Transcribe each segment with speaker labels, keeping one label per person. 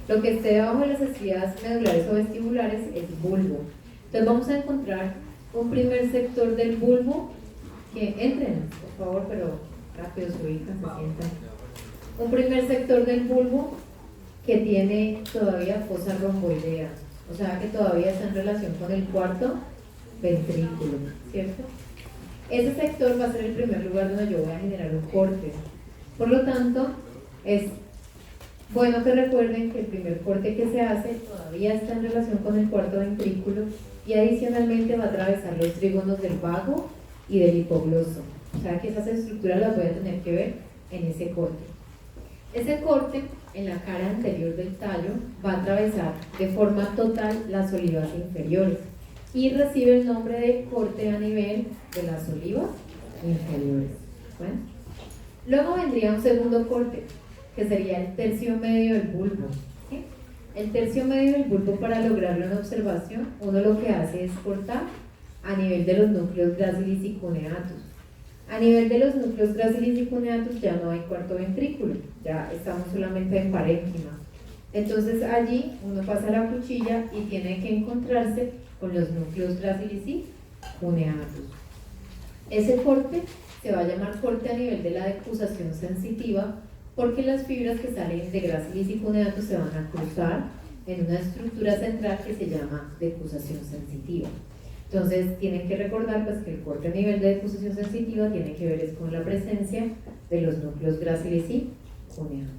Speaker 1: Lo que esté debajo de las estrias medulares o vestibulares es bulbo. Entonces vamos a encontrar un primer sector del bulbo, que entren, por favor, pero rápido se ubican, se sientan. Un primer sector del bulbo que tiene todavía fosa romboidea, o sea que todavía está en relación con el cuarto ventrículo, ¿cierto? Ese sector va a ser el primer lugar donde yo voy a generar un corte. Por lo tanto, es bueno que recuerden que el primer corte que se hace todavía está en relación con el cuarto ventrículo y adicionalmente va a atravesar los trígonos del vago y del hipogloso. O sea que esas estructuras las voy a tener que ver en ese corte. Ese corte en la cara anterior del tallo va a atravesar de forma total las olivas inferiores y recibe el nombre de corte a nivel de las olivas inferiores. Bueno, luego vendría un segundo corte, que sería el tercio medio del bulbo. ¿Sí? El tercio medio del bulbo, para lograr una observación, uno lo que hace es cortar a nivel de los núcleos gracilis y cuneatus. A nivel de los núcleos gracilis y cuneatus ya no hay cuarto ventrículo, ya estamos solamente en parénquima. Entonces allí uno pasa la cuchilla y tiene que encontrarse con los núcleos gracilis y cuneatus. Ese corte se va a llamar corte a nivel de la decusación sensitiva, porque las fibras que salen de gracilis y cuneatus se van a cruzar en una estructura central que se llama decusación sensitiva. Entonces tienen que recordar pues, que el corte a nivel de decusación sensitiva tiene que ver con la presencia de los núcleos gracilis y cuneatus.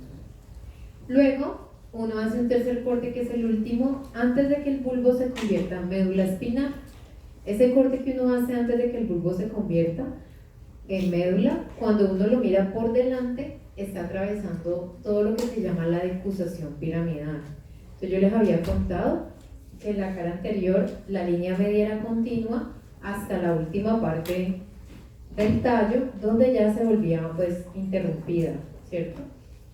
Speaker 1: Luego uno hace un tercer corte, que es el último, antes de que el bulbo se convierta en médula espinal. Ese corte que uno hace antes de que el bulbo se convierta en médula, cuando uno lo mira por delante, está atravesando todo lo que se llama la decusación piramidal. Entonces yo les había contado que en la cara anterior la línea media era continua hasta la última parte del tallo, donde ya se volvía pues interrumpida, ¿cierto?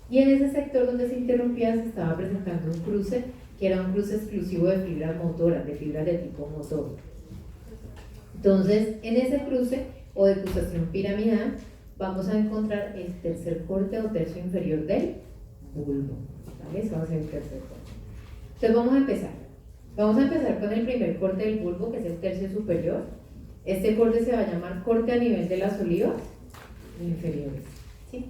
Speaker 1: Y en ese sector donde se interrumpía se estaba presentando un cruce, que era un cruce exclusivo de fibras motoras, de fibras de tipo motor. Entonces, en ese cruce o decusación piramidal vamos a encontrar el tercer corte o tercio inferior del bulbo, ¿vale? Eso va a ser el tercer corte. Entonces vamos a empezar. Vamos a empezar con el primer corte del bulbo, que es el tercio superior. Este corte se va a llamar corte a nivel de las olivas inferiores, ¿sí?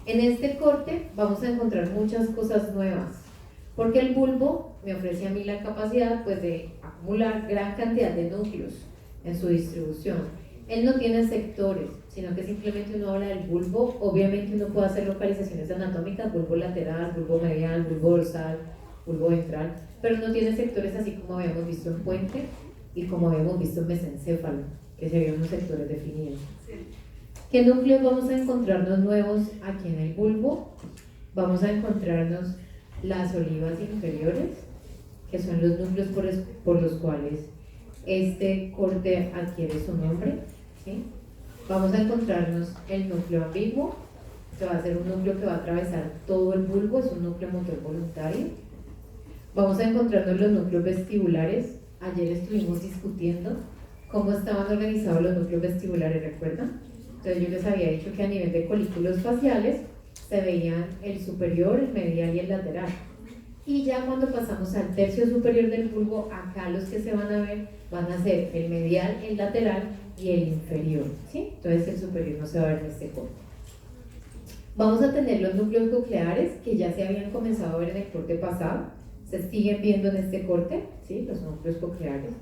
Speaker 1: En este corte vamos a encontrar muchas cosas nuevas, porque el bulbo me ofrece a mí la capacidad pues, de acumular gran cantidad de núcleos en su distribución. Él no tiene sectores, sino que simplemente uno habla del bulbo. Obviamente uno puede hacer localizaciones anatómicas, bulbo lateral, bulbo medial, bulbo dorsal, bulbo ventral, pero no tiene sectores así como habíamos visto en puente y como habíamos visto en mesencéfalo, que se habían unos sectores definidos. ¿Qué núcleos vamos a encontrarnos nuevos aquí en el bulbo? Vamos a encontrarnos las olivas inferiores, que son los núcleos por los cuales este corte adquiere su nombre, ¿sí? Vamos a encontrarnos el núcleo ambiguo, que va a ser un núcleo que va a atravesar todo el bulbo, es un núcleo motor voluntario. Vamos a encontrarnos los núcleos vestibulares. Ayer estuvimos discutiendo cómo estaban organizados los núcleos vestibulares, ¿recuerdan? Entonces yo les había dicho que a nivel de colículos faciales se veían el superior, el medial y el lateral. Y ya cuando pasamos al tercio superior del bulbo, acá los que se van a ver van a ser el medial, el lateral y el inferior, ¿sí? Entonces el superior no se va a ver en este corte. Vamos a tener los núcleos cocleares, que ya se habían comenzado a ver en el corte pasado, se siguen viendo en este corte, ¿sí? Los núcleos cocleares.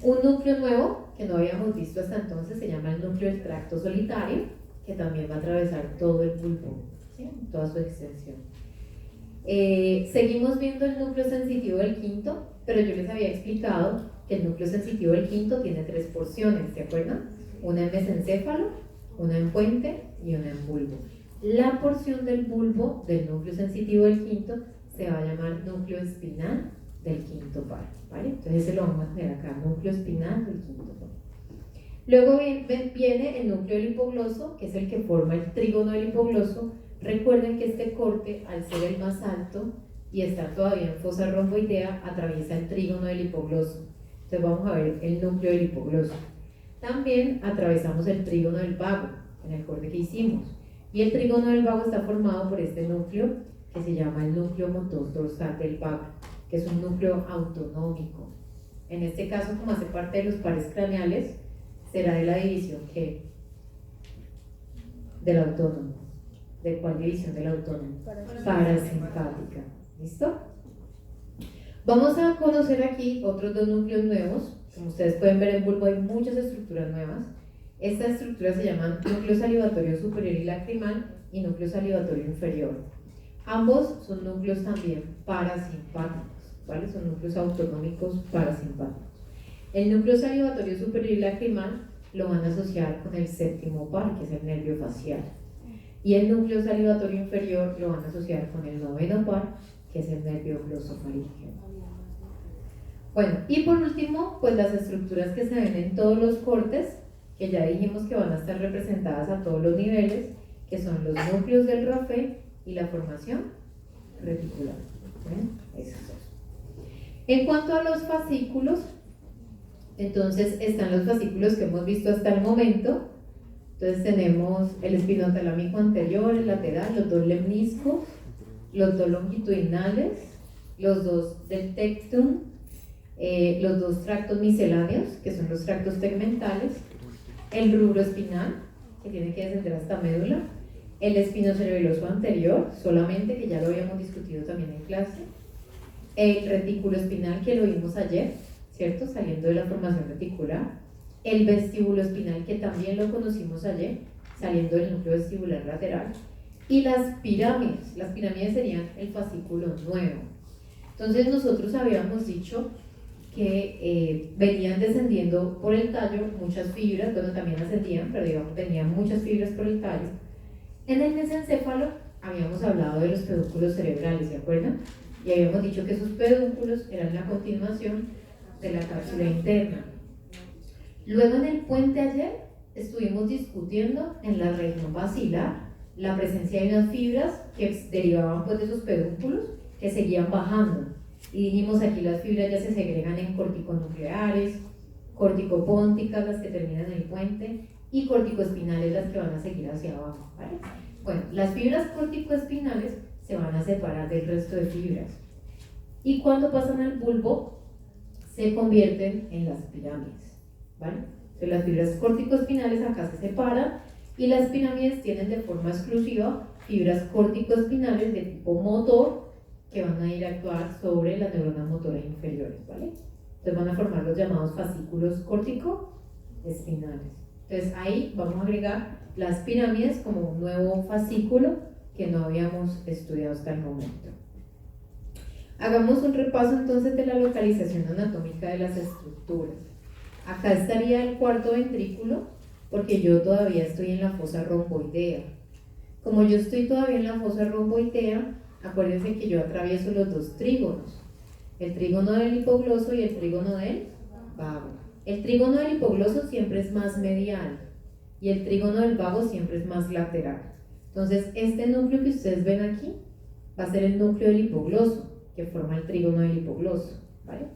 Speaker 1: Un núcleo nuevo que no habíamos visto hasta entonces se llama el núcleo del tracto solitario, que también va a atravesar todo el bulbo, ¿sí? Toda su extensión. Seguimos viendo el núcleo sensitivo del quinto, pero yo les había explicado que el núcleo sensitivo del quinto tiene 3 porciones, ¿se acuerdan? Una en mesencéfalo, una en puente y una en bulbo. La porción del bulbo del núcleo sensitivo del quinto se va a llamar núcleo espinal del quinto par, ¿vale? Entonces ese lo vamos a tener acá, núcleo espinal del quinto par. Luego viene el núcleo del hipogloso, que es el que forma el trígono del hipogloso. Recuerden que este corte, al ser el más alto y estar todavía en fosa romboidea, atraviesa el trígono del hipogloso. Entonces vamos a ver el núcleo del hipogloso. También atravesamos el trígono del vago en el corte que hicimos. Y el trígono del vago está formado por este núcleo que se llama el núcleo motor dorsal del vago, que es un núcleo autonómico. En este caso, como hace parte de los pares craneales, será de la división que del autónomo. ¿De cuál división del autónomo? Parasimpática. ¿Listo? Vamos a conocer aquí otros dos núcleos nuevos. Como ustedes pueden ver, en bulbo hay muchas estructuras nuevas. Estas estructuras se llaman núcleo salivatorio superior y lacrimal y núcleo salivatorio inferior. Ambos son núcleos también parasimpáticos, ¿vale? Son núcleos autonómicos parasimpáticos. El núcleo salivatorio superior y lacrimal lo van a asociar con el séptimo par, que es el nervio facial. Y el núcleo salivatorio inferior lo van a asociar con el noveno par, que es el nervio glosofaríngeo. Bueno, y por último, pues las estructuras que se ven en todos los cortes, que ya dijimos que van a estar representadas a todos los niveles, que son los núcleos del Raphe y la formación reticular. Esos dos. En cuanto a los fascículos, entonces están los fascículos que hemos visto hasta el momento. Entonces tenemos el espinotalámico anterior, el lateral, los dos lemniscos, los dos longitudinales, los dos del tectum, los dos tractos misceláneos, que son los tractos tegmentales, el rubro espinal, que tiene que descender hasta médula, el espinocerebeloso anterior, solamente, que ya lo habíamos discutido también en clase, el retículo espinal, que lo vimos ayer, ¿cierto? Saliendo de la formación reticular, el vestíbulo espinal, que también lo conocimos ayer, saliendo del núcleo vestibular lateral, y las pirámides. Las pirámides serían el fascículo nuevo. Entonces nosotros habíamos dicho que venían descendiendo por el tallo muchas fibras, bueno, también ascendían, pero digamos venían muchas fibras por el tallo. En el mesencéfalo habíamos hablado de los pedúnculos cerebrales, ¿se acuerdan? Y habíamos dicho que esos pedúnculos eran la continuación de la cápsula interna. Luego en el puente ayer estuvimos discutiendo en la región basilar la presencia de unas fibras que derivaban pues de esos pedúnculos que seguían bajando. Y dijimos aquí las fibras ya se segregan en corticonucleares, corticopónticas, las que terminan en el puente, y corticoespinales, las que van a seguir hacia abajo, ¿vale? Bueno, las fibras corticoespinales se van a separar del resto de fibras. Y cuando pasan al bulbo, se convierten en las pirámides, ¿vale? Entonces las fibras corticoespinales acá se separan y las pirámides tienen de forma exclusiva fibras corticoespinales de tipo motor que van a ir a actuar sobre las neuronas motoras inferiores, ¿vale? Entonces van a formar los llamados fascículos corticoespinales. Entonces ahí vamos a agregar las pirámides como un nuevo fascículo que no habíamos estudiado hasta el momento. Hagamos un repaso entonces de la localización anatómica de las estructuras. Acá estaría el cuarto ventrículo, porque yo todavía estoy en la fosa romboidea. Como yo estoy todavía en la fosa romboidea, acuérdense que yo atravieso los dos trígonos, el trígono del hipogloso y el trígono del vago. El trígono del hipogloso siempre es más medial y el trígono del vago siempre es más lateral. Entonces, este núcleo que ustedes ven aquí va a ser el núcleo del hipogloso, que forma el trígono del hipogloso, ¿vale?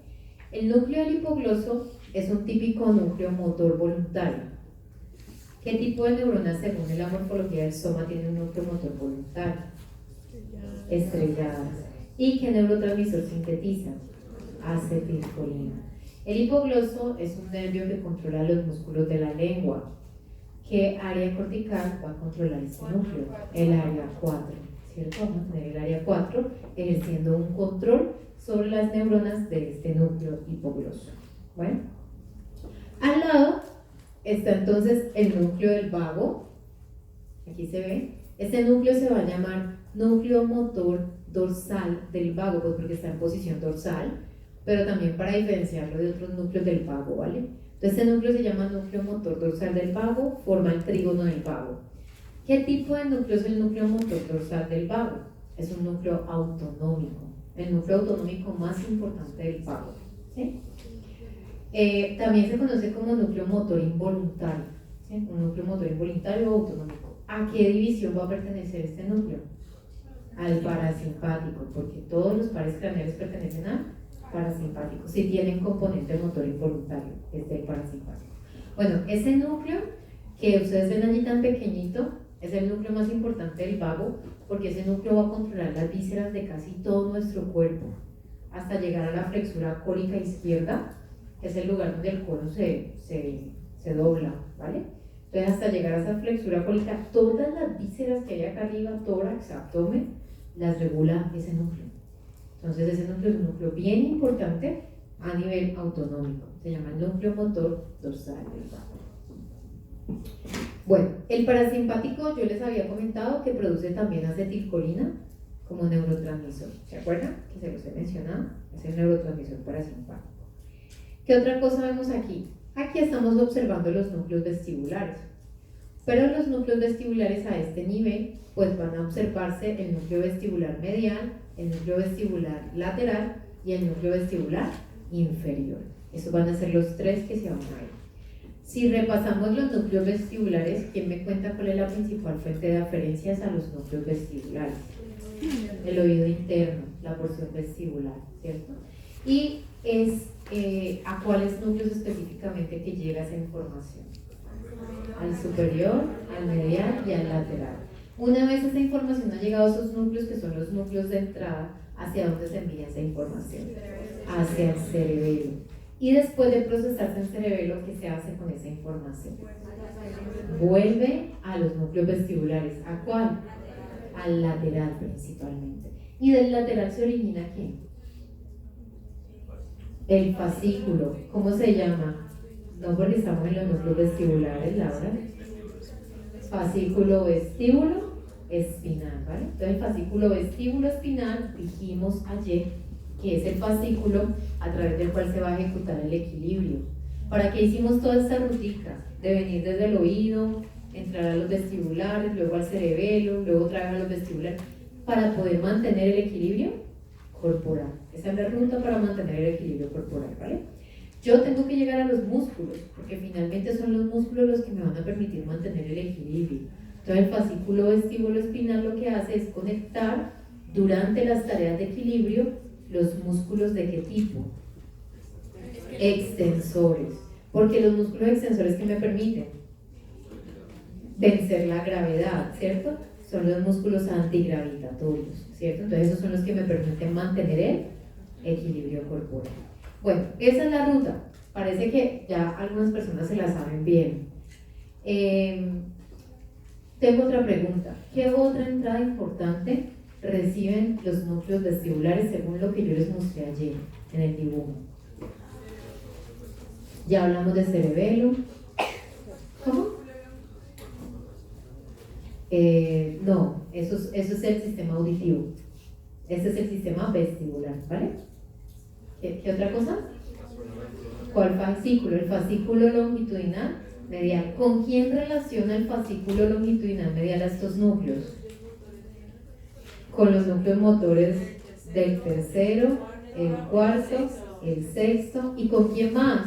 Speaker 1: El núcleo del hipogloso es un típico núcleo motor voluntario. ¿Qué tipo de neuronas, según la morfología del soma, tiene un núcleo motor voluntario? Estrelladas. ¿Y qué neurotransmisor sintetiza? Acetilcolina. El hipogloso es un nervio que controla los músculos de la lengua. ¿Qué área cortical va a controlar este núcleo? El área 4, ¿cierto? Vamos a tener el área 4 ejerciendo un control sobre las neuronas de este núcleo hipogloso. Bueno, al lado está entonces el núcleo del vago. Aquí se ve. Este núcleo se va a llamar núcleo motor dorsal del vago, pues porque está en posición dorsal, pero también para diferenciarlo de otros núcleos del vago, ¿vale? Entonces este núcleo se llama núcleo motor dorsal del vago, forma el trígono del vago. ¿Qué tipo de núcleo es el núcleo motor dorsal del vago? Es un núcleo autonómico, el núcleo autonómico más importante del vago, ¿sí? También se conoce como núcleo motor involuntario, ¿sí? Un núcleo motor involuntario o autonómico. ¿A qué división va a pertenecer este núcleo? Al parasimpático, porque todos los pares craneales pertenecen al parasimpático, si tienen componente motor involuntario, es del parasimpático. Bueno, ese núcleo que ustedes ven allí tan pequeñito Es el núcleo más importante del vago porque ese núcleo va a controlar las vísceras de casi todo nuestro cuerpo hasta llegar a la flexura cólica izquierda, que es el lugar donde el colon se dobla, ¿vale? Entonces hasta llegar a esa flexura cólica, todas las vísceras que hay acá arriba, tórax, abdomen, las regula ese núcleo. Entonces ese núcleo es un núcleo bien importante a nivel autonómico, se llama el núcleo motor dorsal del vago. Bueno, el parasimpático yo les había comentado que produce también acetilcolina como neurotransmisor, ¿se acuerdan? Que se los he mencionado, es el neurotransmisor parasimpático. ¿Qué otra cosa vemos aquí? Aquí estamos observando los núcleos vestibulares, pero los núcleos vestibulares a este nivel pues van a observarse el núcleo vestibular medial, el núcleo vestibular lateral y el núcleo vestibular inferior. Esos van a ser los tres que se van a ver. Si repasamos los núcleos vestibulares, ¿quién me cuenta cuál es la principal fuente de aferencias a los núcleos vestibulares? El oído interno, la porción vestibular, ¿cierto? Y es a cuáles núcleos específicamente que llega esa información. Al superior, al medial y al lateral. Una vez esa información ha llegado a esos núcleos, que son los núcleos de entrada, ¿hacia dónde se envía esa información? Hacia el cerebelo. Y después de procesarse en cerebelo, ¿qué se hace con esa información? Vuelve a los núcleos vestibulares. ¿A cuál? Al lateral principalmente. ¿Y del lateral se origina quién? El fascículo. ¿Cómo se llama? No, porque estamos en los núcleos vestibulares, Laura. Fascículo vestíbulo espinal, ¿vale? Entonces el fascículo vestíbulo espinal, dijimos ayer, que es el fascículo a través del cual se va a ejecutar el equilibrio. ¿Para qué hicimos toda esta rutica? De venir desde el oído, entrar a los vestibulares, luego al cerebelo, luego otra vez a los vestibulares, para poder mantener el equilibrio corporal. Esa es la ruta para mantener el equilibrio corporal, ¿vale? Yo tengo que llegar a los músculos, porque finalmente son los músculos los que me van a permitir mantener el equilibrio. Entonces el fascículo vestíbulo espinal lo que hace es conectar durante las tareas de equilibrio los músculos de qué tipo? Extensores. Porque los músculos extensores que me permiten vencer la gravedad, ¿cierto? Son los músculos antigravitatorios, ¿cierto? Entonces esos son los que me permiten mantener el equilibrio corporal. Bueno, esa es la ruta. Parece que ya algunas personas se la saben bien. Tengo otra pregunta. ¿Qué otra entrada importante reciben los núcleos vestibulares según lo que yo les mostré ayer en el dibujo? Ya hablamos de cerebelo. ¿Cómo? No, eso es el sistema auditivo. Ese es el sistema vestibular, ¿vale? ¿Qué otra cosa? ¿Cuál fascículo? El fascículo longitudinal medial. ¿Con quién relaciona el fascículo longitudinal medial a estos núcleos? Con los núcleos motores del tercero, el cuarto, el sexto. ¿Y con quién más?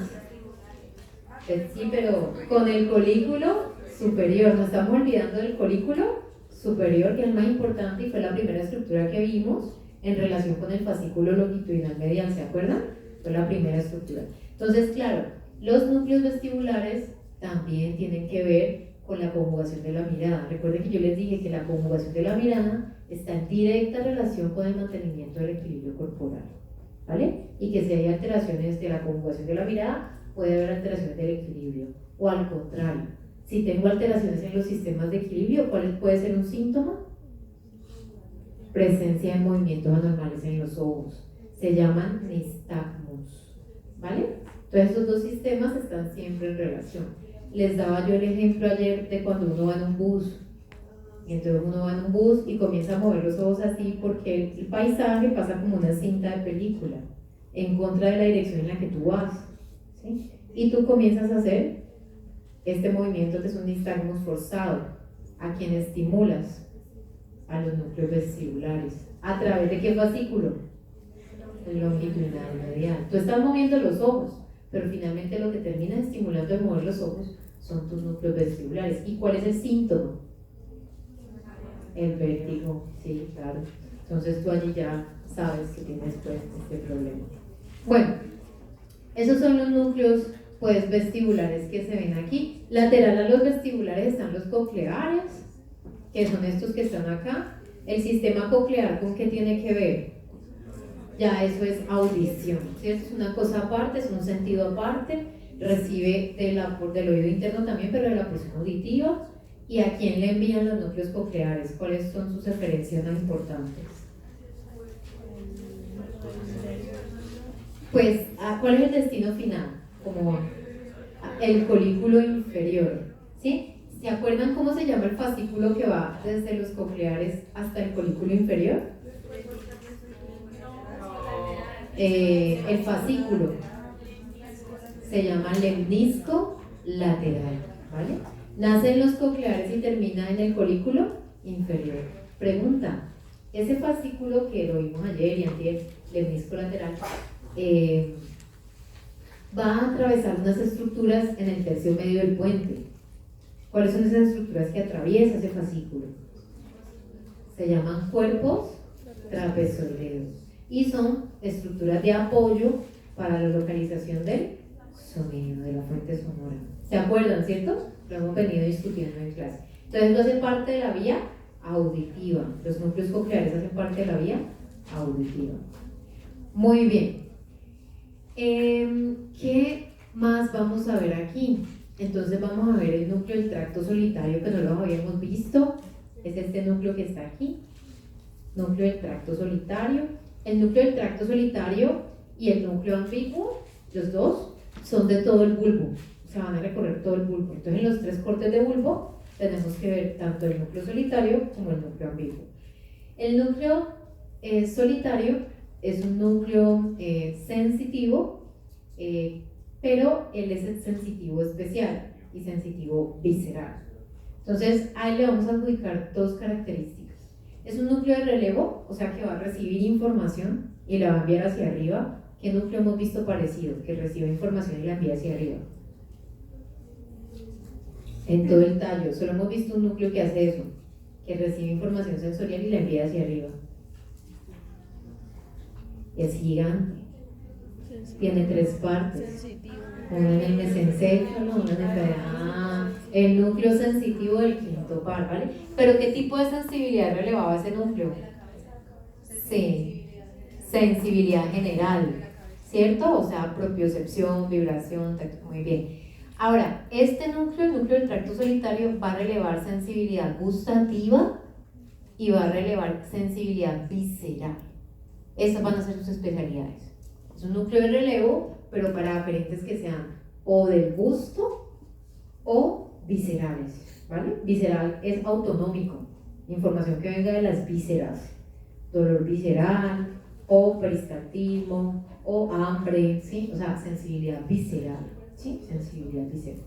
Speaker 1: Sí, pero con el colículo superior. Nos estamos olvidando del colículo superior, que es el más importante y fue la primera estructura que vimos en relación con el fascículo longitudinal medial, ¿se acuerdan? Fue la primera estructura. Entonces, claro, los núcleos vestibulares también tienen que ver con la conjugación de la mirada. Recuerden que yo les dije que la conjugación de la mirada está en directa relación con el mantenimiento del equilibrio corporal, ¿vale? Y que si hay alteraciones de la conjugación de la mirada, puede haber alteraciones del equilibrio. O al contrario, si tengo alteraciones en los sistemas de equilibrio, ¿cuál puede ser un síntoma? Presencia de movimientos anormales en los ojos. Se llaman nistagmus, ¿vale? Entonces estos dos sistemas están siempre en relación. Les daba yo el ejemplo ayer de cuando uno va en un bus. Y entonces uno va en un bus y comienza a mover los ojos así porque el paisaje pasa como una cinta de película en contra de la dirección en la que tú vas, ¿sí? Y tú comienzas a hacer este movimiento que es un nistagmus forzado. ¿A quien estimulas? A los núcleos vestibulares. ¿A través de qué fascículo? El longitudinal medial. Tú estás moviendo los ojos, pero finalmente lo que termina estimulando el mover los ojos son tus núcleos vestibulares. ¿Y cuál es el síntoma? El vértigo, sí, claro. Entonces tú allí ya sabes que tienes pues este problema. Bueno, esos son los núcleos pues vestibulares que se ven aquí. Lateral a los vestibulares están los cocleares, que son estos que están acá. El sistema coclear, ¿con qué tiene que ver? Ya eso es audición, ¿cierto? Es una cosa aparte, es un sentido aparte, recibe del oído interno también, pero de la porción auditiva. ¿Y a quién le envían los núcleos cocleares? ¿Cuáles son sus referencias más importantes? Pues, ¿cuál es el destino final? Como el colículo inferior, ¿sí? ¿Se acuerdan cómo se llama el fascículo que va desde los cocleares hasta el colículo inferior? El fascículo se llama lemnisco lateral, ¿vale? Nace en los cocleares y termina en el colículo inferior. Pregunta, ese fascículo que lo vimos ayer y antier, lemnisco lateral, va a atravesar unas estructuras en el tercio medio del puente. ¿Cuáles son esas estructuras que atraviesa ese fascículo? Se llaman cuerpos trapezoideos y son estructuras de apoyo para la localización del sonido, de la fuente sonora. ¿Se acuerdan, cierto? Lo hemos venido discutiendo en clase. Entonces, esto hace parte de la vía auditiva. Los núcleos cocleares hacen parte de la vía auditiva. Muy bien. ¿Qué más vamos a ver aquí? Entonces vamos a ver el núcleo del tracto solitario, que no lo habíamos visto. Es este núcleo que está aquí. Núcleo del tracto solitario. El núcleo del tracto solitario y el núcleo ambiguo, los dos, son de todo el bulbo. Se van a recorrer todo el bulbo. Entonces en los tres cortes de bulbo tenemos que ver tanto el núcleo solitario como el núcleo ambiguo. El núcleo solitario es un núcleo sensitivo, pero él es sensitivo especial y sensitivo visceral. Entonces, ahí le vamos a adjudicar dos características. Es un núcleo de relevo, o sea que va a recibir información y la va a enviar hacia arriba. ¿Qué núcleo hemos visto parecido? Que recibe información y la envía hacia arriba. En todo el tallo, solo hemos visto un núcleo que hace eso, que recibe información sensorial y la envía hacia arriba. Es gigante. Tiene tres partes. Una en el mesencéfalo, una en el núcleo sensitivo del quinto par, ¿vale? Pero ¿qué tipo de sensibilidad relevaba ese núcleo? Sí, sensibilidad general, ¿cierto? O sea, propiocepción, vibración, tacto, muy bien. Ahora, este núcleo, el núcleo del tracto solitario, va a relevar sensibilidad gustativa y va a relevar sensibilidad visceral. Esas van a ser sus especialidades. Es un núcleo de relevo, pero para aferentes que sean o del gusto o viscerales, ¿vale? Visceral es autonómico, información que venga de las vísceras, dolor visceral, o peristaltismo, o hambre, ¿sí? O sea, sensibilidad visceral, ¿sí? Sensibilidad visceral.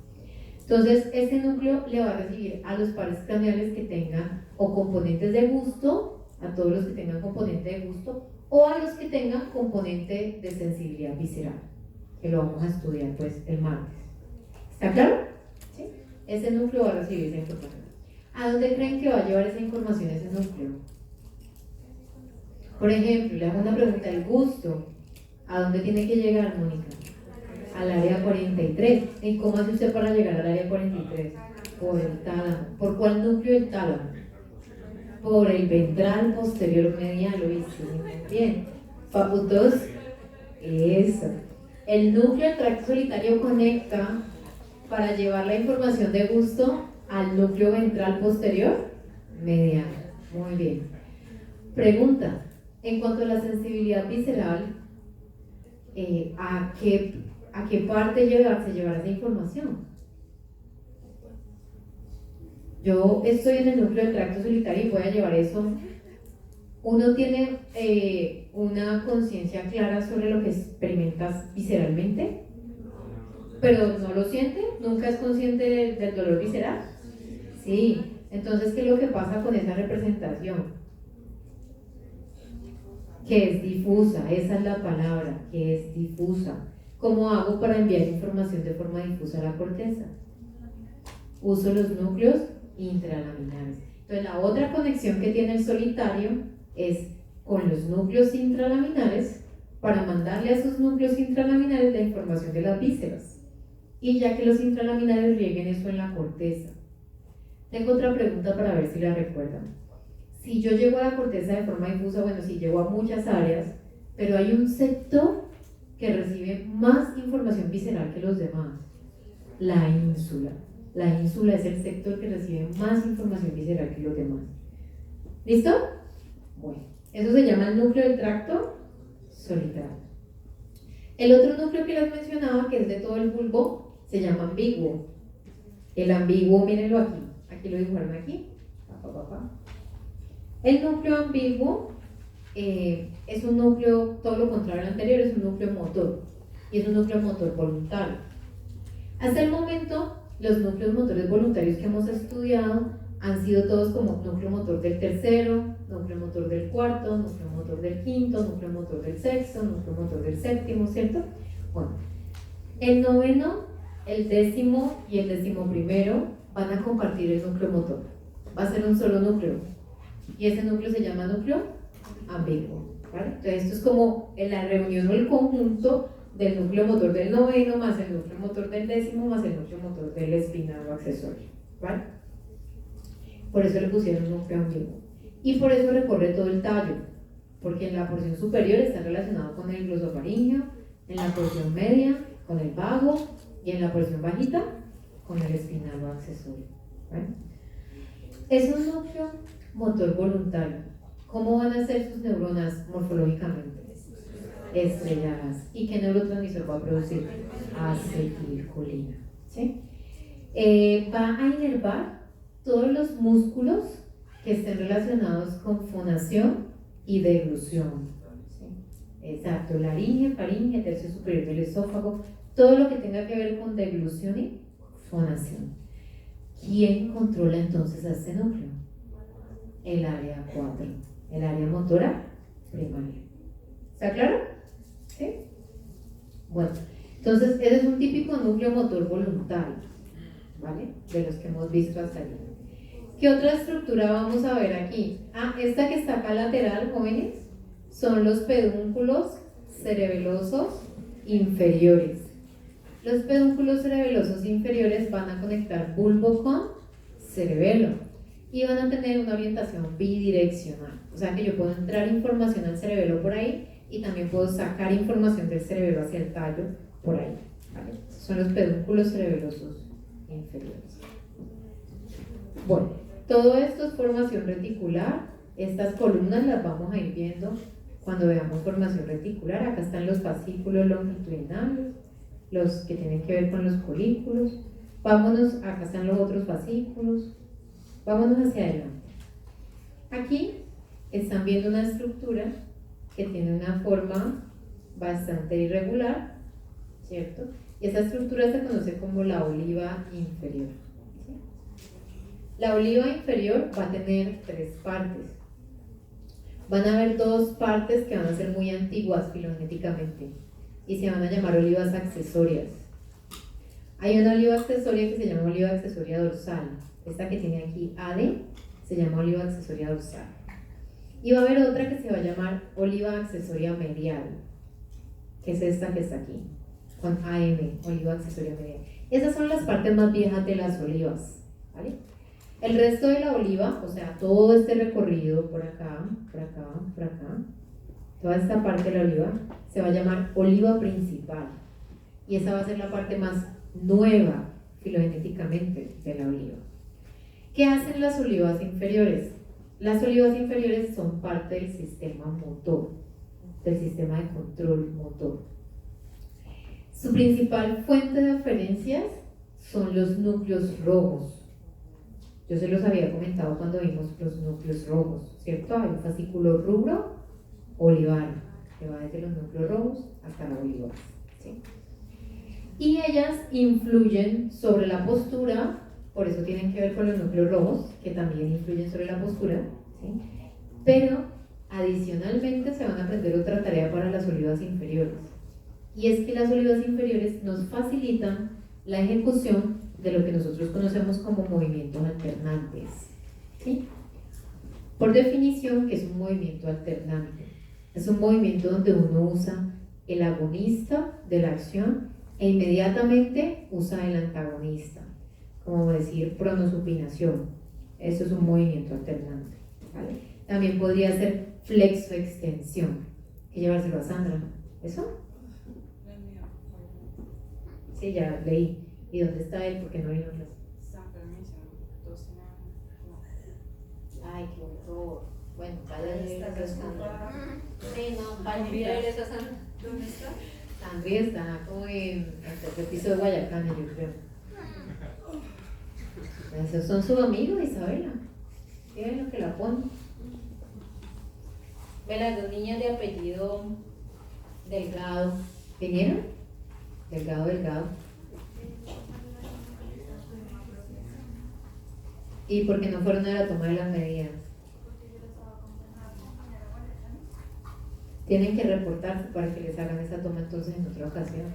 Speaker 1: Entonces, este núcleo le va a recibir a los pares craneales que tengan o componentes de gusto, a todos los que tengan componente de gusto, o a los que tengan componente de sensibilidad visceral, que lo vamos a estudiar pues el martes. ¿Está claro? ¿Sí? Ese núcleo va a recibir esa información. ¿A dónde creen que va a llevar esa información ese núcleo? Por ejemplo, le hago una pregunta: el gusto, ¿a dónde tiene que llegar, Mónica? Al área 43. ¿Y cómo hace usted para llegar al área 43? Por el tálamo. ¿Por cuál núcleo del tálamo? Por el ventral posterior medial, ¿viste? Bien. Paputos, eso. El núcleo del tracto solitario conecta para llevar la información de gusto al núcleo ventral posterior medial. Muy bien. Pregunta: en cuanto a la sensibilidad visceral, ¿a qué parte se llevará esa información? Yo estoy en el núcleo del tracto solitario y voy a llevar eso. Uno tiene una conciencia clara sobre lo que experimentas visceralmente, pero no lo siente, nunca es consciente del dolor visceral. Sí, entonces, ¿qué es lo que pasa con esa representación? Que es difusa, esa es la palabra, que es difusa. ¿Cómo hago para enviar información de forma difusa a la corteza? Uso los núcleos intralaminares. Entonces, la otra conexión que tiene el solitario es con los núcleos intralaminares para mandarle a esos núcleos intralaminares la información de las vísceras. Y ya que los intralaminares rieguen eso en la corteza. Tengo otra pregunta para ver si la recuerdan. Si yo llego a la corteza de forma difusa, bueno, si llego a muchas áreas, pero hay un sector que recibe más información visceral que los demás, la ínsula. La ínsula es el sector que recibe más información visceral que los demás. ¿Listo? Bueno, eso se llama el núcleo del tracto solitario. El otro núcleo que les mencionaba, que es de todo el bulbo, se llama ambiguo. El ambiguo, mírenlo aquí. Aquí lo dibujaron aquí. El núcleo ambiguo es un núcleo, todo lo contrario al anterior, es un núcleo motor. Y es un núcleo motor voluntario. Hasta el momento, los núcleos motores voluntarios que hemos estudiado han sido todos como núcleo motor del tercero, núcleo motor del cuarto, núcleo motor del quinto, núcleo motor del sexto, núcleo motor del séptimo, ¿cierto? Bueno, el noveno, el décimo y el decimoprimero van a compartir el núcleo motor. Va a ser un solo núcleo. Y ese núcleo se llama núcleo ambiguo, ¿vale? Entonces esto es como en la reunión o el conjunto del núcleo motor del noveno más el núcleo motor del décimo más el núcleo motor del espinal o accesorio, ¿vale? Por eso le pusieron núcleo ambiguo. Y por eso recorre todo el tallo, porque en la porción superior está relacionado con el glosofaringeo, en la porción media con el vago y en la porción bajita con el espinal o accesorio, ¿vale? Es un núcleo motor voluntario. ¿Cómo van a ser sus neuronas morfológicamente? Estrelladas. ¿Y qué neurotransmisor va a producir? Acetilcolina. ¿Sí? Va a inervar todos los músculos que estén relacionados con fonación y deglución. ¿Sí? Exacto, laringe, faringe, tercio superior del esófago, todo lo que tenga que ver con deglución y fonación. ¿Quién controla entonces a este núcleo? El área 4, el área motora primaria. ¿Está claro? ¿Sí? Bueno, entonces ese es un típico núcleo motor voluntario, ¿vale? De los que hemos visto hasta allí. ¿Qué otra estructura vamos a ver aquí? Esta que está acá lateral, jóvenes, son los pedúnculos cerebelosos inferiores. Los pedúnculos cerebelosos inferiores van a conectar bulbo con cerebelo y van a tener una orientación bidireccional. O sea que yo puedo entrar información al cerebelo por ahí y también puedo sacar información del cerebelo hacia el tallo por ahí, ¿vale? Son los pedúnculos cerebelosos inferiores. Bueno, todo esto es formación reticular. Estas columnas las vamos a ir viendo cuando veamos formación reticular. Acá están los fascículos longitudinales, los que tienen que ver con los folículos. Vámonos, acá están los otros fascículos. Vámonos hacia adelante. Aquí están viendo una estructura que tiene una forma bastante irregular, ¿cierto? Y esa estructura se conoce como la oliva inferior. ¿Sí? La oliva inferior va a tener 3 partes. Van a haber 2 partes que van a ser muy antiguas filogenéticamente y se van a llamar olivas accesorias. Hay una oliva accesoria que se llama oliva accesoria dorsal. Esta que tiene aquí AD se llama oliva accesoria dorsal. Y va a haber otra que se va a llamar oliva accesoria medial, que es esta que está aquí, con AM, oliva accesoria medial. Esas son las partes más viejas de las olivas, ¿vale? El resto de la oliva, o sea, todo este recorrido por acá, por acá, por acá, toda esta parte de la oliva, se va a llamar oliva principal. Y esa va a ser la parte más nueva filogenéticamente de la oliva. ¿Qué hacen las olivas inferiores? Las olivas inferiores son parte del sistema motor, del sistema de control motor. Su principal fuente de aferencias son los núcleos rojos. Yo se los había comentado cuando vimos los núcleos rojos, ¿cierto? Hay un fascículo rubro olivar, que va desde los núcleos rojos hasta la oliva, ¿sí? Y ellas influyen sobre la postura. Por eso tienen que ver con los núcleos rojos, que también influyen sobre la postura, ¿sí? Pero adicionalmente se van a aprender otra tarea para las olivas inferiores. Y es que las olivas inferiores nos facilitan la ejecución de lo que nosotros conocemos como movimientos alternantes, ¿sí? Por definición, ¿qué es un movimiento alternante? Es un movimiento donde uno usa el agonista de la acción e inmediatamente usa el antagonista. como decir pronosupinación. Esto es un movimiento alternante, ¿vale? También podría ser flexoextensión. Hay que llevárselo a Sandra. ¿Eso? Sí, ya leí. ¿Y dónde está él? Porque no vino a clase. Ay, qué horror. Bueno, vaya a leer eso, Sandra. Sí, no, vaya a leer eso, Sandra.
Speaker 2: ¿Dónde está?
Speaker 1: Sandra está como en el tercer piso de Guayacán, yo creo. Esos son sus amigos, Isabela. Miren lo que la ponen. Ve las dos niñas de apellido Delgado. ¿Vinieron? Delgado. ¿Y por qué no fueron a la toma de las medidas? Tienen que reportarse para que les hagan esa toma entonces en otra ocasión.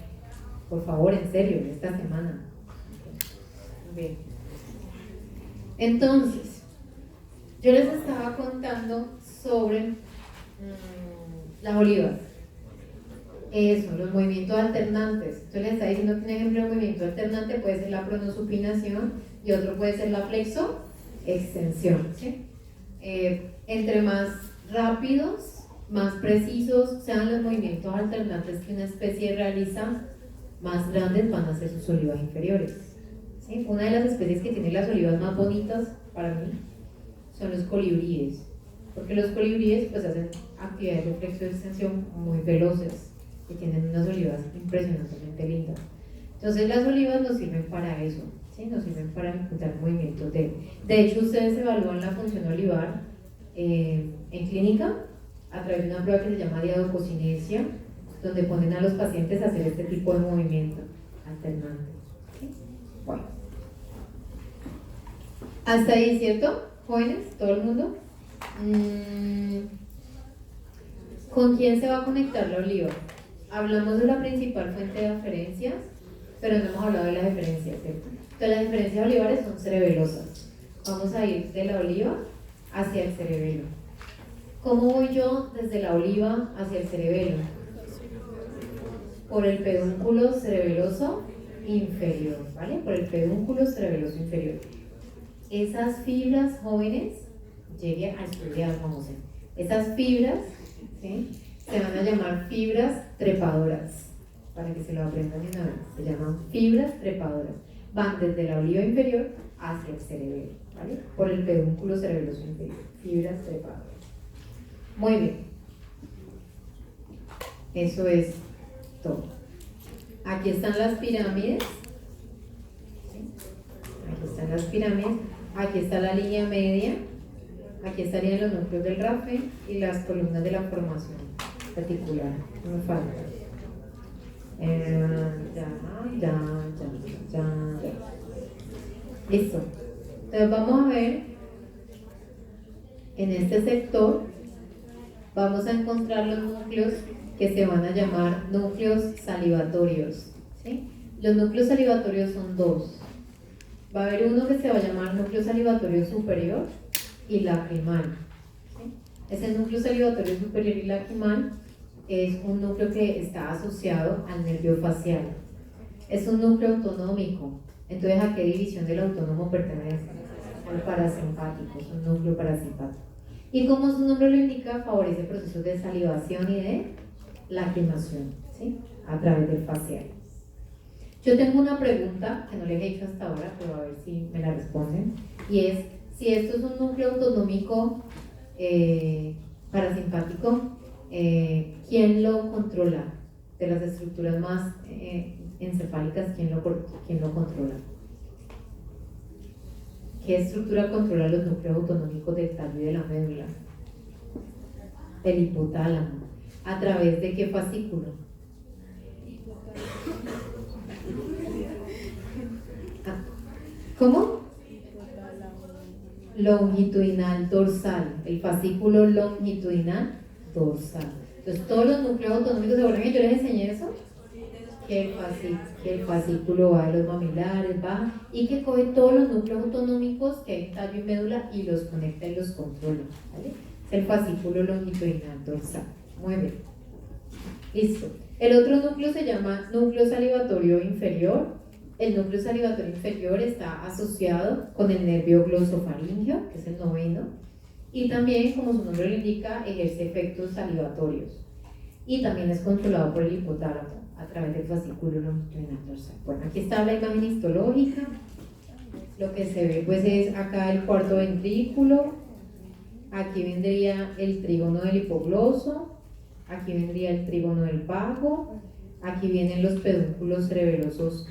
Speaker 1: Por favor, en serio, esta semana. Bien. Entonces, yo les estaba contando sobre las olivas. Eso, los movimientos alternantes. Entonces les está diciendo que un ejemplo de movimiento alternante puede ser la pronosupinación y otro puede ser la flexoextensión, ¿sí? Entre más rápidos, más precisos sean los movimientos alternantes que una especie realiza, más grandes van a ser sus olivas inferiores, ¿sí? Una de las especies que tiene las olivas más bonitas para mí son los colibríes, porque los colibríes pues hacen actividades de flexoextensión muy veloces y tienen unas olivas impresionantemente lindas. Entonces las olivas nos sirven para eso, ¿sí? Nos sirven para ejecutar movimientos de hecho, ustedes evalúan la función olivar en clínica a través de una prueba que se llama diadococinesia, donde ponen a los pacientes a hacer este tipo de movimiento alternante, ¿sí? Bueno, hasta ahí, ¿cierto? Jóvenes, todo el mundo. ¿Con quién se va a conectar la oliva? Hablamos de la principal fuente de aferencias, pero no hemos hablado de las diferencias, ¿cierto? Entonces las diferencias olivares son cerebelosas. Vamos a ir de la oliva hacia el cerebelo. ¿Cómo voy yo desde la oliva hacia el cerebelo? Por el pedúnculo cerebeloso inferior, ¿vale? Por el pedúnculo cerebeloso inferior. Esas fibras, jóvenes, llegue a estudiar, vamos a ver. Esas fibras, ¿sí?, se van a llamar fibras trepadoras, para que se lo aprendan de una vez. Se llaman fibras trepadoras. Van desde la oliva inferior hacia el cerebelo, ¿vale? Por el pedúnculo cerebeloso inferior. Fibras trepadoras. Muy bien. Eso es todo. Aquí están las pirámides. ¿Sí? Aquí están las pirámides. Aquí está la línea media. Aquí estarían los núcleos del rafe y las columnas de la formación reticular. No me falta. Ya. Listo. Entonces vamos a ver en este sector, vamos a encontrar los núcleos que se van a llamar núcleos salivatorios, ¿sí? Los núcleos salivatorios son dos. Va a haber uno que se va a llamar núcleo salivatorio superior y lacrimal, ¿sí? Ese núcleo salivatorio superior y lacrimal es un núcleo que está asociado al nervio facial. Es un núcleo autonómico. Entonces, ¿a qué división del autónomo pertenece? Al parasimpático, es un núcleo parasimpático. Y como su nombre lo indica, favorece procesos de salivación y de lacrimación, ¿sí?, a través del facial. Yo tengo una pregunta que no les he hecho hasta ahora, pero a ver si me la responden, y es, si esto es un núcleo autonómico parasimpático, ¿quién lo controla? De las estructuras más encefálicas, ¿quién lo controla? ¿Qué estructura controla los núcleos autonómicos del tallo y de la médula? El hipotálamo. ¿A través de qué fascículo? ¿Cómo? Longitudinal dorsal. El fascículo longitudinal dorsal. Entonces, todos los núcleos autonómicos, ¿se acuerdan que yo les enseñé eso? Que el fascículo va de los mamilares, va, y que coge todos los núcleos autonómicos que hay en tallo y médula y los conecta y los controla, ¿vale? Es el fascículo longitudinal dorsal. Muy bien. Listo. El otro núcleo se llama núcleo salivatorio inferior. el núcleo salivatorio inferior está asociado con el nervio glosofaríngeo, que es el noveno, y también, como su nombre lo indica, ejerce efectos salivatorios. Y también es controlado por el hipotálamo a través del fascículo longitudinal dorsal. Bueno, aquí está la imagen histológica. Lo que se ve pues es acá el cuarto ventrículo, aquí vendría el trígono del hipogloso, aquí vendría el trígono del vago, aquí vienen los pedúnculos cerebelosos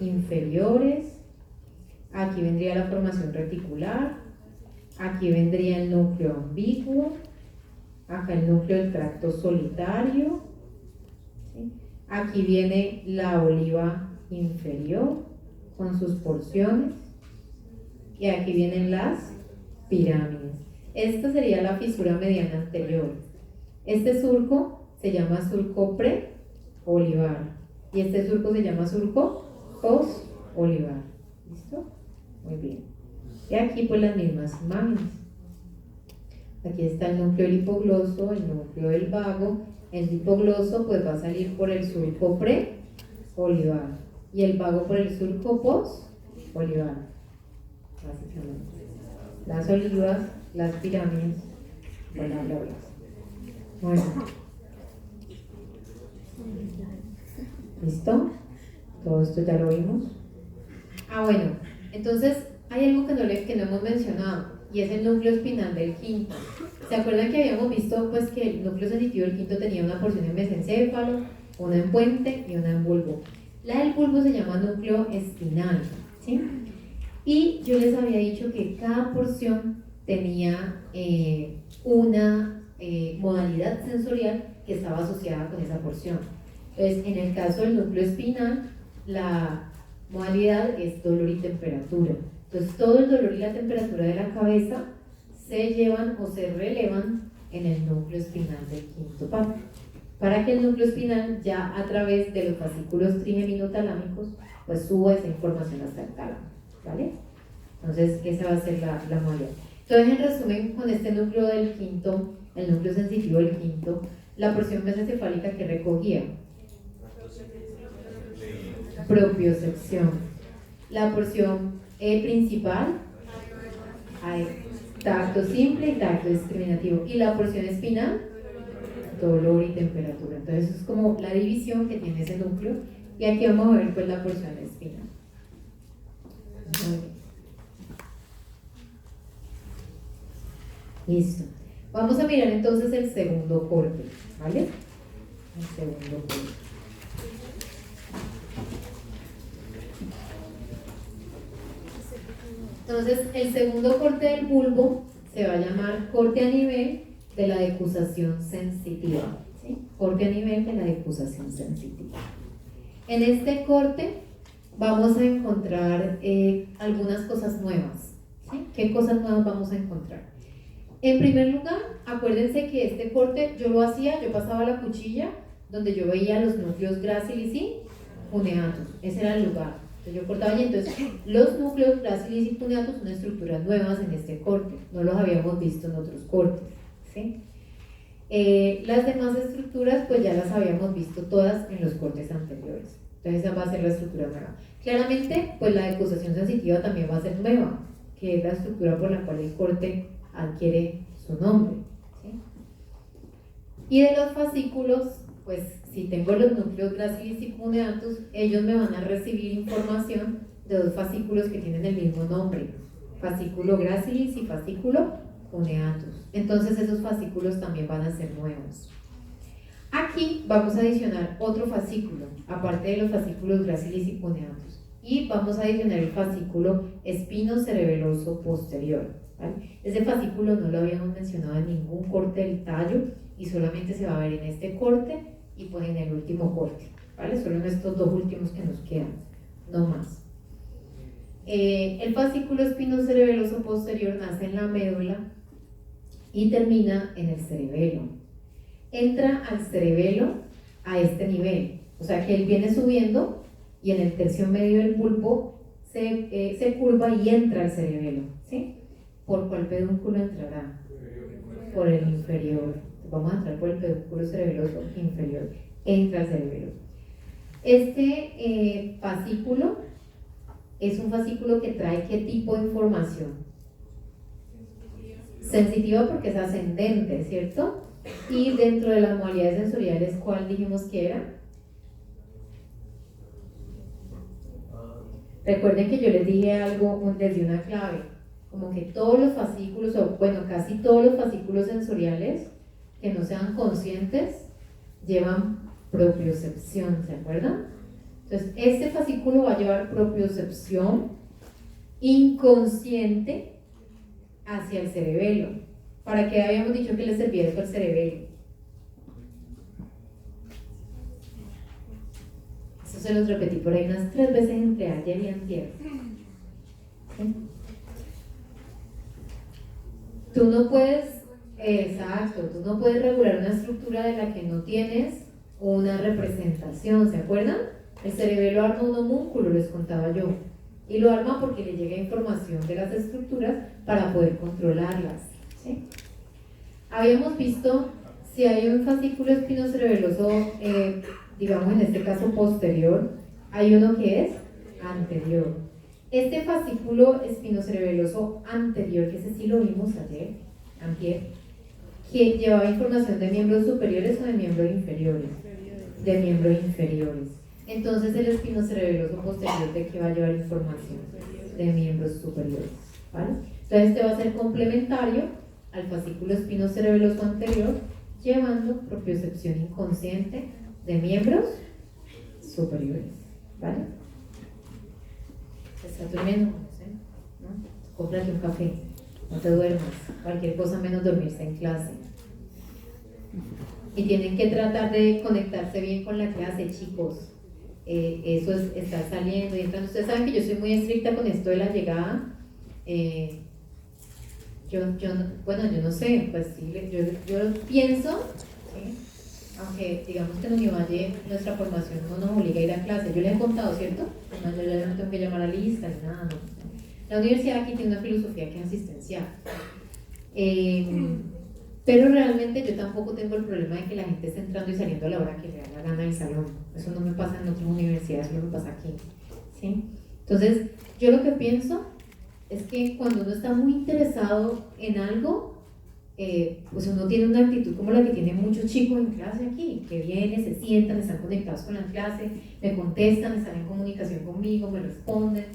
Speaker 1: inferiores, aquí vendría la formación reticular, aquí vendría el núcleo ambiguo, acá el núcleo del tracto solitario, ¿sí? Aquí viene la oliva inferior con sus porciones y aquí vienen las pirámides. Esta sería la fisura mediana anterior. Este surco se llama surco pre-olivar y este surco se llama surco post-olivar. ¿Listo? Muy bien. Y aquí pues las mismas imágenes. Aquí está el núcleo del hipogloso, el núcleo del vago. El hipogloso pues va a salir por el surco pre-olivar y el vago por el surco post-olivar. Básicamente. Las olivas, las pirámides, bla bla bla. Bueno. ¿Listo? Todo esto ya lo vimos. Bueno, entonces hay algo que no hemos mencionado y es el núcleo espinal del quinto. ¿Se acuerdan que habíamos visto pues que el núcleo sensitivo del quinto tenía una porción en mesencéfalo, una en puente y una en bulbo? La del bulbo se llama núcleo espinal, ¿sí? Y yo les había dicho que cada porción tenía una modalidad sensorial que estaba asociada con esa porción. Entonces, en el caso del núcleo espinal, la modalidad es dolor y temperatura. Entonces, todo el dolor y la temperatura de la cabeza se llevan o se relevan en el núcleo espinal del quinto par, para que el núcleo espinal ya a través de los fascículos trigeminotalámicos pues suba esa información hasta el tálamo, ¿vale? Entonces esa va a ser la modalidad. Entonces, en resumen, con este núcleo del quinto, el núcleo sensitivo del quinto, la porción mesencefálica que recogía propiocepción, la porción principal, tacto simple y tacto discriminativo, y la porción espinal, dolor y temperatura. Entonces es como la división que tiene ese núcleo, y aquí vamos a ver pues la porción espinal. Listo. Vamos a mirar entonces el segundo corte, ¿vale? El segundo corte. Entonces, el segundo corte del bulbo se va a llamar corte a nivel de la decusación sensitiva, ¿sí? Corte a nivel de la decusación sensitiva. En este corte vamos a encontrar algunas cosas nuevas, ¿sí? ¿Qué cosas nuevas vamos a encontrar? En primer lugar, acuérdense que este corte yo lo hacía, yo pasaba la cuchilla donde yo veía los núcleos gracilis y cuneatus, ese era el lugar. Entonces yo cortaba y entonces los núcleos gracilis y cuneatus son estructuras nuevas en este corte, no los habíamos visto en otros cortes, ¿sí? Las demás estructuras pues ya las habíamos visto todas en los cortes anteriores, entonces esa va a ser la estructura nueva. Claramente pues la decusación sensitiva también va a ser nueva, que es la estructura por la cual el corte adquiere su nombre, ¿sí? Y de los fascículos, pues si tengo los núcleos gracilis y cuneatus, ellos me van a recibir información de dos fascículos que tienen el mismo nombre, fascículo gracilis y fascículo cuneatus. Entonces esos fascículos también van a ser nuevos. Aquí vamos a adicionar otro fascículo, aparte de los fascículos gracilis y cuneatus, y vamos a adicionar el fascículo espinocerebeloso posterior, ¿vale? Ese fascículo no lo habíamos mencionado en ningún corte del tallo y solamente se va a ver en este corte y pues en el último corte, ¿vale? Solo en estos dos últimos que nos quedan, no más. El fascículo espinocerebeloso posterior nace en la médula y termina en el cerebelo. Entra al cerebelo a este nivel, o sea que él viene subiendo y en el tercio medio del bulbo se curva y entra al cerebelo, ¿sí? ¿Por cuál pedúnculo entrará? Por el inferior. Vamos a entrar por el pedúnculo cerebeloso inferior. Entra al cerebelo. Este fascículo es un fascículo que trae ¿qué tipo de información? Sensitiva porque es ascendente, ¿cierto? Y dentro de las modalidades sensoriales, ¿cuál dijimos que era? Recuerden que yo les dije algo, les di una clave, como que todos los fascículos, o bueno, casi todos los fascículos sensoriales que no sean conscientes llevan propiocepción, ¿se acuerdan? Entonces, este fascículo va a llevar propiocepción inconsciente hacia el cerebelo. ¿Para qué habíamos dicho que le servía eso al cerebelo? Eso se los repetí por ahí unas 3 veces entre ayer y antier. ¿Sí? Tú no puedes, exacto, tú no puedes regular una estructura de la que no tienes una representación, ¿se acuerdan? El cerebelo arma un homúnculo, les contaba yo, y lo arma porque le llega información de las estructuras para poder controlarlas, ¿sí? Habíamos visto si hay un fascículo espinocerebeloso, digamos en este caso posterior, hay uno que es anterior. Este fascículo espinocerebeloso anterior, que ese sí lo vimos ayer, antier, que llevaba información de miembros superiores o de miembros inferiores. De miembros inferiores. Entonces el espinocerebeloso posterior, ¿de qué va a llevar información? De miembros superiores, ¿vale? Entonces este va a ser complementario al fascículo espinocerebeloso anterior, llevando propiocepción inconsciente de miembros superiores, ¿vale? Estás durmiendo, ¿no? Cómprate un café, no te duermas, cualquier cosa menos dormirse en clase. Y tienen que tratar de conectarse bien con la clase, chicos. Eso es estar saliendo y entrando. Ustedes saben que yo soy muy estricta con esto de la llegada. Bueno, yo no sé, pues sí, yo pienso, ¿sí? Aunque digamos que en Univalle nuestra formación no nos obliga a ir a clase. Yo les he contado, ¿cierto? No, yo ya no tengo que llamar a lista ni nada, no. La universidad aquí tiene una filosofía que es asistencial. Pero realmente yo tampoco tengo el problema de que la gente esté entrando y saliendo a la hora que le da la gana del salón. Eso no me pasa en otras universidades, eso no me pasa aquí, ¿sí? Entonces, yo lo que pienso es que cuando uno está muy interesado en algo, pues uno tiene una actitud como la que tienen muchos chicos en clase aquí, que vienen, se sientan, están conectados con la clase, me contestan, están en comunicación conmigo, me responden,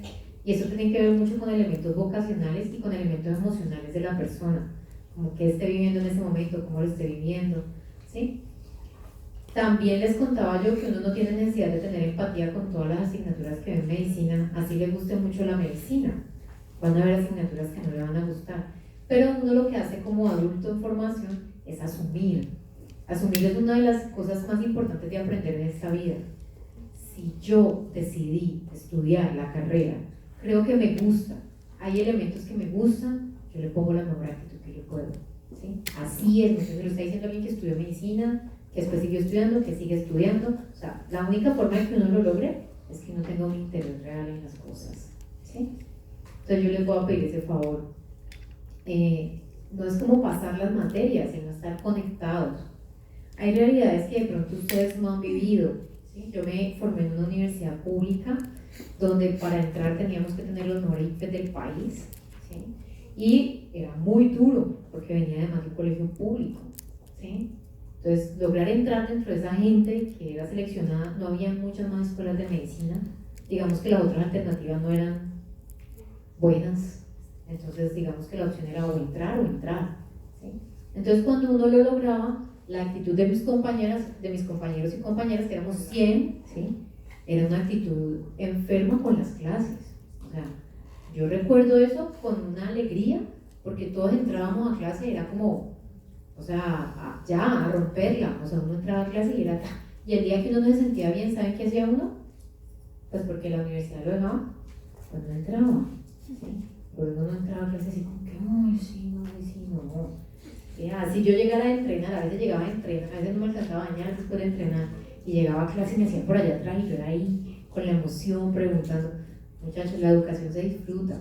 Speaker 1: y eso tiene que ver mucho con elementos vocacionales y con elementos emocionales de la persona, como que esté viviendo en ese momento, cómo lo esté viviendo, ¿sí? También les contaba yo que uno no tiene necesidad de tener empatía con todas las asignaturas que ven medicina, así le guste mucho la medicina, van a haber asignaturas que no le van a gustar, pero uno lo que hace como adulto en formación es asumir. Asumir es una de las cosas más importantes de aprender en esta vida. Si yo decidí estudiar la carrera, creo que me gusta, hay elementos que me gustan, yo le pongo la mejor actitud que yo puedo, ¿sí? Así es, no sé si lo está diciendo alguien que estudió medicina, que después siguió estudiando, que sigue estudiando. O sea, la única forma de que uno lo logre es que no tenga un interés real en las cosas, ¿sí? Entonces yo les voy a pedir ese favor. No es como pasar las materias, sino estar conectados. Hay realidades que de pronto ustedes no han vivido, ¿sí? Yo me formé en una universidad pública donde para entrar teníamos que tener los mejores IFES del país, ¿sí? Y era muy duro porque venía además de un colegio público, ¿sí? Entonces lograr entrar dentro de esa gente que era seleccionada, no había muchas más escuelas de medicina, digamos que las otras alternativas no eran buenas, entonces digamos que la opción era o entrar, ¿sí? Entonces cuando uno lo lograba, la actitud de mis compañeros y compañeras, que éramos 100, ¿sí? Era una actitud enferma con las clases. O sea, yo recuerdo eso con una alegría, porque todos entrábamos a clase y era como, o sea, a romperla. O sea, uno entraba a clase y era... Y el día que uno no se sentía bien, ¿saben qué hacía uno? Pues porque la universidad lo dejaba, pues no entraba, ¿sí? Pero uno no entraba a clase así como que, ay, sí, no. Si yo llegara a entrenar, a veces llegaba a entrenar, a veces no me alcanzaba a bañar después de entrenar, y llegaba a clase y me hacían por allá atrás y yo era ahí con la emoción preguntando. Muchachos, la educación se disfruta.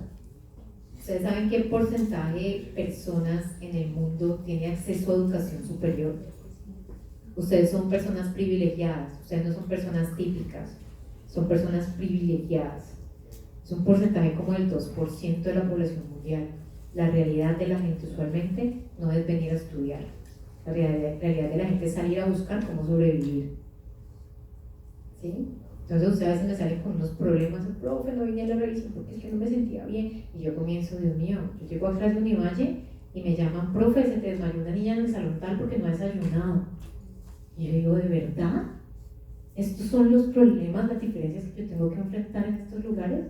Speaker 1: ¿Ustedes saben qué porcentaje de personas en el mundo tiene acceso a educación superior? Ustedes son personas privilegiadas, ustedes no son personas típicas, son personas privilegiadas. Es un porcentaje como del 2% de la población mundial. La realidad de la gente usualmente no es venir a estudiar. La realidad de la gente es salir a buscar cómo sobrevivir. ¿Sí? Entonces ustedes a veces me salen con unos problemas, el profe, no vine a la revisión porque es que no me sentía bien. Y yo comienzo, Dios mío, yo llego a clase Univalle y me llaman, profe, se te desmayó una niña en el salón tal porque no ha desayunado. Y yo digo, ¿de verdad? ¿Estos son los problemas, las diferencias que yo tengo que enfrentar en estos lugares?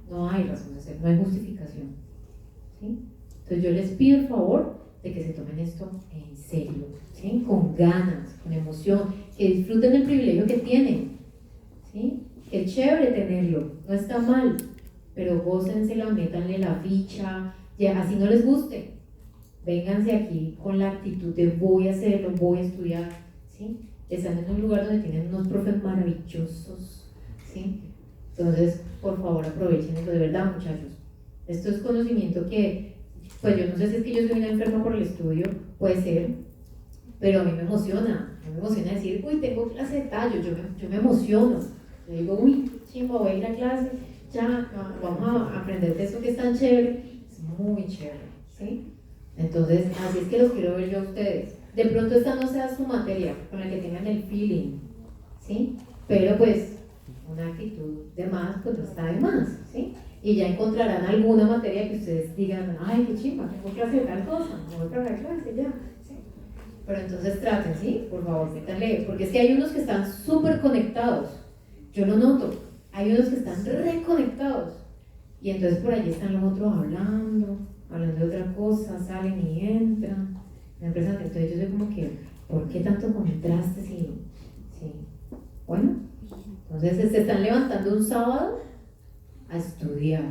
Speaker 1: No hay razón de ser, no hay justificación. ¿Sí? Entonces yo les pido el favor de que se tomen esto en serio, ¿sí? Con ganas, con emoción, que disfruten el privilegio que tienen, ¿sí? Es chévere tenerlo, no está mal, pero gócensela, métanle la ficha, ya, así no les guste, vénganse aquí con la actitud de voy a hacerlo, voy a estudiar, ¿sí? Están en un lugar donde tienen unos profes maravillosos, ¿sí? Entonces, por favor, aprovechen eso, de verdad, muchachos. Esto es conocimiento que, pues yo no sé si es que yo soy una enferma por el estudio, puede ser, pero a mí me emociona decir, uy, tengo clase de tallo, yo me emociono. Yo digo, uy, chimba, voy a ir a clase, ya, vamos a aprender de esto que es tan chévere. Es muy chévere, ¿sí? Entonces, así es que los quiero ver yo a ustedes. De pronto esta no sea su materia, con la que tengan el feeling, ¿sí? Pero pues, una actitud de más, pues no está de más, ¿sí? Y ya encontrarán alguna materia que ustedes digan, ay, qué chimba, tengo clase de tal cosa, no voy para la clase ya, ¿sí? Pero entonces traten, ¿sí? Por favor, métanle, porque es que hay unos que están súper conectados, yo lo noto, hay unos que están reconectados, y entonces por allí están los otros hablando de otra cosa, salen y entran, entonces yo soy como que, ¿por qué tanto contraste? Sí. Bueno, entonces se están levantando un sábado a estudiar.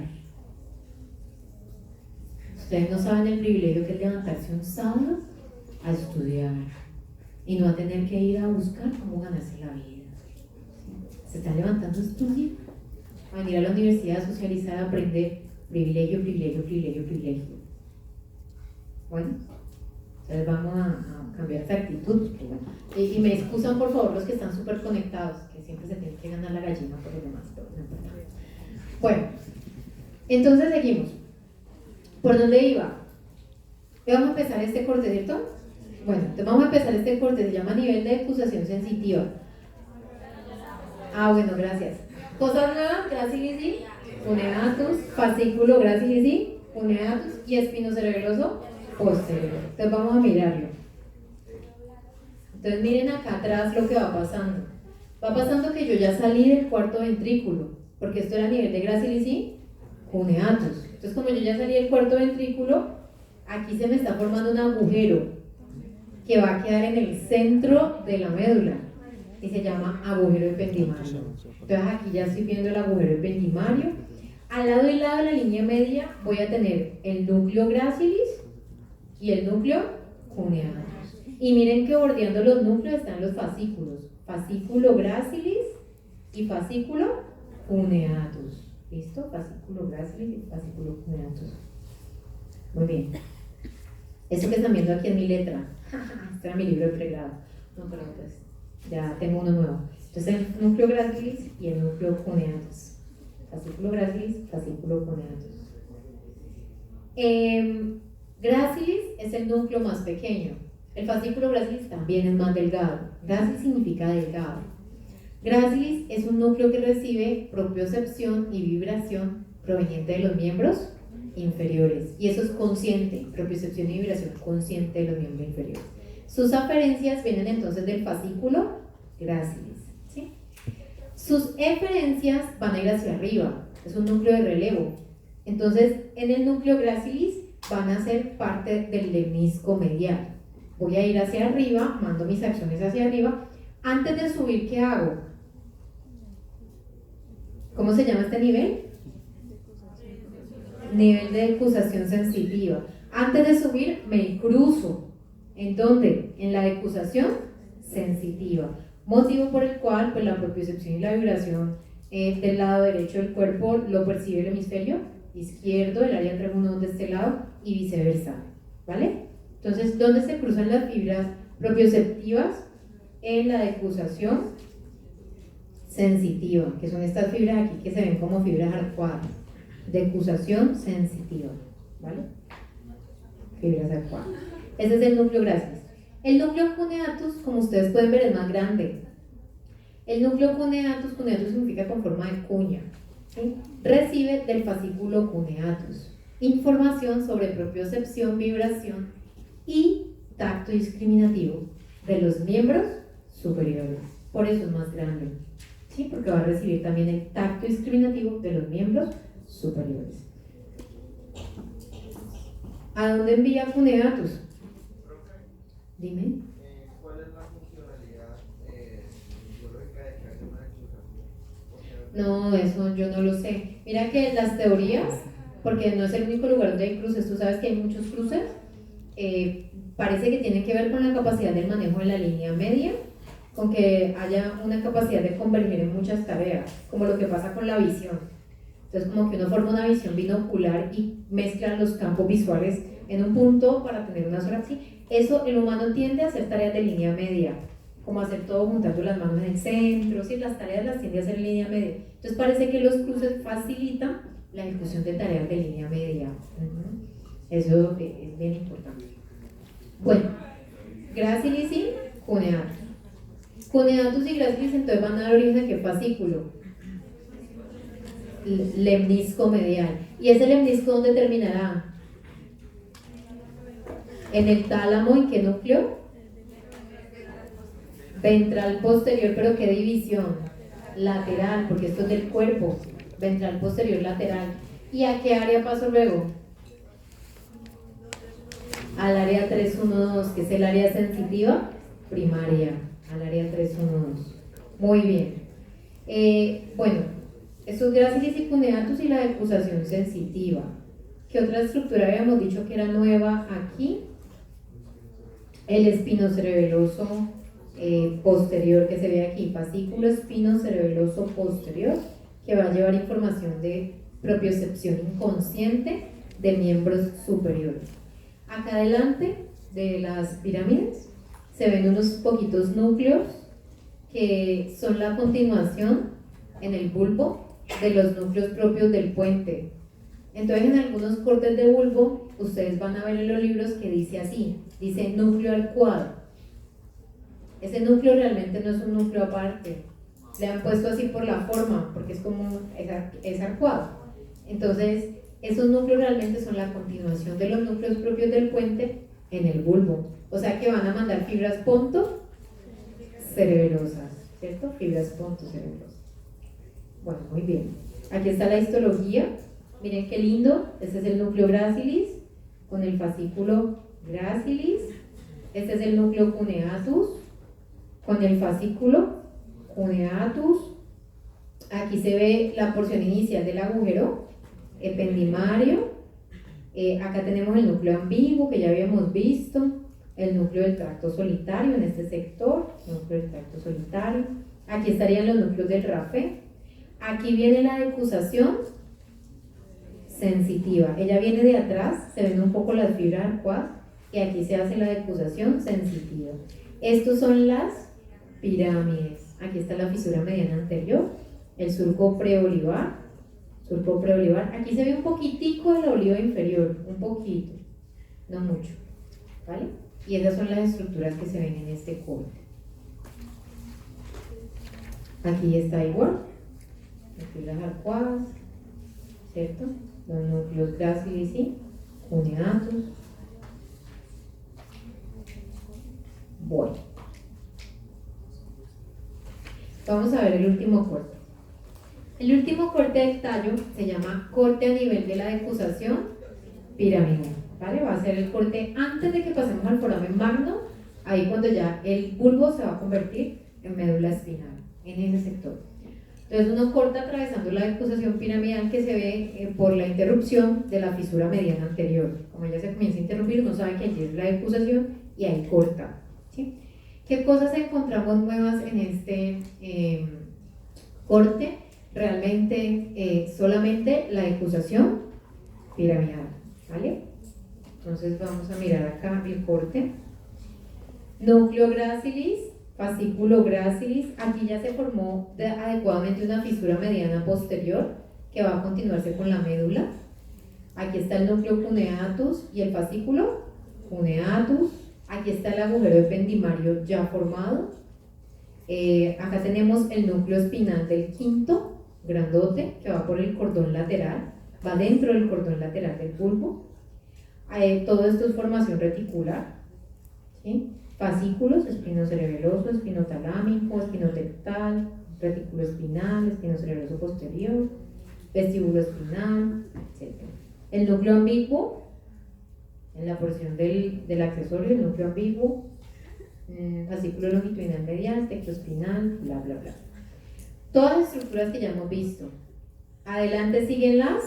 Speaker 1: Ustedes no saben el privilegio que es levantarse un sábado a estudiar y no a tener que ir a buscar cómo ganarse la vida. Se están levantando a estudiar, a venir a la universidad a socializar, a aprender. Privilegio. Bueno, entonces vamos a cambiar esta actitud. Y me excusan por favor los que están súper conectados, que siempre se tienen que ganar la gallina por los demás, pero no importa. Bueno, entonces seguimos. ¿Por dónde iba? Vamos a empezar este corte, ¿cierto? Bueno, entonces vamos a empezar este corte, se llama nivel de acusación sensitiva. Bueno, gracias. Cosas nuevas, gracilisi, uneatus, fascículo gracilisi, uneatus y espinocerebeloso posterior. Entonces vamos a mirarlo. Entonces miren acá atrás lo que va pasando. Va pasando que yo ya salí del cuarto ventrículo, porque esto era a nivel de gracilisi, uneatus. Entonces como yo ya salí del cuarto ventrículo, aquí se me está formando un agujero que va a quedar en el centro de la médula y se llama agujero ependimario. Entonces aquí ya estoy viendo el agujero ependimario. Al lado y lado de la línea media voy a tener el núcleo gracilis y el núcleo cuneatus. Y miren que bordeando los núcleos están los fascículos, fascículo gracilis y fascículo cuneatus. ¿Listo? Fascículo gracilis y fascículo cuneatus. Muy bien. Esto que están viendo aquí es mi letra. Este era mi libro de pregrado. No, pero pues ya tengo uno nuevo. Entonces el núcleo gracilis y el núcleo cuneatus. Fascículo gracilis, fascículo cuneatus. Gracilis es el núcleo más pequeño. El fascículo gracilis también es más delgado. Gracilis significa delgado. Gracilis es un núcleo que recibe propiocepción y vibración proveniente de los miembros inferiores. Y eso es consciente, propiocepción y vibración consciente de los miembros inferiores. Sus aferencias vienen entonces del fascículo gracilis, ¿sí? Sus eferencias van a ir hacia arriba, es un núcleo de relevo. Entonces, en el núcleo gracilis van a ser parte del lemnisco medial. Voy a ir hacia arriba, mando mis acciones hacia arriba. Antes de subir, ¿qué hago? ¿Cómo se llama este nivel? Nivel de decusación sensitiva. Antes de subir, me cruzo. ¿En dónde? En la decusación sensitiva. Motivo por el cual pues, la propiocepción y la vibración del lado derecho del cuerpo lo percibe el hemisferio izquierdo, el área trigeminal de este lado y viceversa. ¿Vale? Entonces, ¿dónde se cruzan las fibras propioceptivas? En la decusación sensitiva, que son estas fibras aquí que se ven como fibras arcuadas. Decusación sensitiva, ¿vale? Fibras arcuadas. Ese es el núcleo gracilis. El núcleo cuneatus, como ustedes pueden ver, es más grande. El núcleo cuneatus significa con forma de cuña, ¿sí? Recibe del fascículo cuneatus información sobre propiocepción, vibración y tacto discriminativo de los miembros superiores. Por eso es más grande, ¿sí? Porque va a recibir también el tacto discriminativo de los miembros superiores. ¿A dónde envía cuneatus? Dime.
Speaker 2: ¿Cuál es la funcionalidad biológica de que haya una decusación?
Speaker 1: No, eso yo no lo sé. Mira que las teorías, porque no es el único lugar donde hay cruces, tú sabes que hay muchos cruces, parece que tienen que ver con la capacidad del manejo de la línea media, con que haya una capacidad de converger en muchas tareas, como lo que pasa con la visión. Entonces como que uno forma una visión binocular y mezcla los campos visuales en un punto para tener una sola así. Eso el humano tiende a hacer tareas de línea media, como hacer todo juntando las manos en el centro, ¿sí? Las tareas las tiende a hacer en línea media. Entonces parece que los cruces facilitan la ejecución de tareas de línea media. Eso es bien importante. Bueno, gracilis y cuneatus. Cuneatus y gracilis entonces van a dar origen a qué fascículo. Lemnisco medial. ¿Y ese lemnisco dónde terminará? ¿En el tálamo? ¿En qué núcleo? Ventral posterior, pero ¿qué división? Lateral, porque esto es del cuerpo. Ventral posterior lateral. ¿Y a qué área paso luego? Al área 312, que es el área sensitiva primaria. Al área 312. Muy bien. Bueno, estos gracilis y cuneatus y la decusación sensitiva. ¿Qué otra estructura habíamos dicho que era nueva aquí? El espinocerebeloso posterior que se ve aquí, fascículo espinocerebeloso posterior, que va a llevar información de propiocepción inconsciente de miembros superiores. Acá adelante de las pirámides se ven unos poquitos núcleos que son la continuación en el bulbo de los núcleos propios del puente. Entonces en algunos cortes de bulbo ustedes van a ver en los libros que dice así, dice núcleo arcuado. Ese núcleo realmente no es un núcleo aparte, le han puesto así por la forma, porque es como es arcuado. Entonces esos núcleos realmente son la continuación de los núcleos propios del puente en el bulbo, o sea que van a mandar fibras ponto cerebelosas, ¿cierto? Fibras ponto cerebelosas. Bueno, muy bien. Aquí está la histología. Miren qué lindo. Este es el núcleo gracilis con el fascículo gracilis. Este es el núcleo cuneatus con el fascículo cuneatus. Aquí se ve la porción inicial del agujero ependimario. Acá tenemos el núcleo ambiguo que ya habíamos visto. El núcleo del tracto solitario en este sector. Núcleo del tracto solitario. Aquí estarían los núcleos del rapé. Aquí viene la decusación sensitiva. Ella viene de atrás, se ven un poco las fibras arcuadas y aquí se hace la decusación sensitiva. Estos son las pirámides. Aquí está la fisura mediana anterior, el surco preolivar, Aquí se ve un poquitico de la oliva inferior, un poquito, no mucho, ¿vale? Y esas son las estructuras que se ven en este corte. Aquí está igual. Las fibras arcuadas, ¿cierto? Los núcleos gracilis y cuneatus. Bueno, vamos a ver el último corte. El último corte del tallo se llama corte a nivel de la decusación piramidal, ¿vale? Va a ser el corte antes de que pasemos al foramen magno, ahí cuando ya el bulbo se va a convertir en médula espinal, en ese sector. Entonces uno corta atravesando la decusación piramidal que se ve por la interrupción de la fisura mediana anterior. Como ella se comienza a interrumpir, uno sabe que allí es la decusación y ahí corta, ¿sí? ¿Qué cosas encontramos nuevas en este corte? Realmente solamente la decusación piramidal, ¿vale? Entonces vamos a mirar acá el corte. Núcleo gracilis, fascículo gracilis. Aquí ya se formó adecuadamente una fisura mediana posterior que va a continuarse con la médula. Aquí está el núcleo cuneatus y el fascículo cuneatus. Aquí está el agujero ependimario ya formado. Acá tenemos el núcleo espinal del quinto, grandote, que va por el cordón lateral, va dentro del cordón lateral del bulbo. Todo esto es formación reticular, ¿sí? Fascículos, espinocerebeloso, espinotalámico, espinotectal, retículo espinal, espinocerebeloso posterior, vestíbulo espinal, etc. El núcleo ambiguo, en la porción del accesorio, el núcleo ambiguo, fascículo longitudinal medial, tectoespinal, bla, bla, bla. Todas las estructuras que ya hemos visto. Adelante siguen las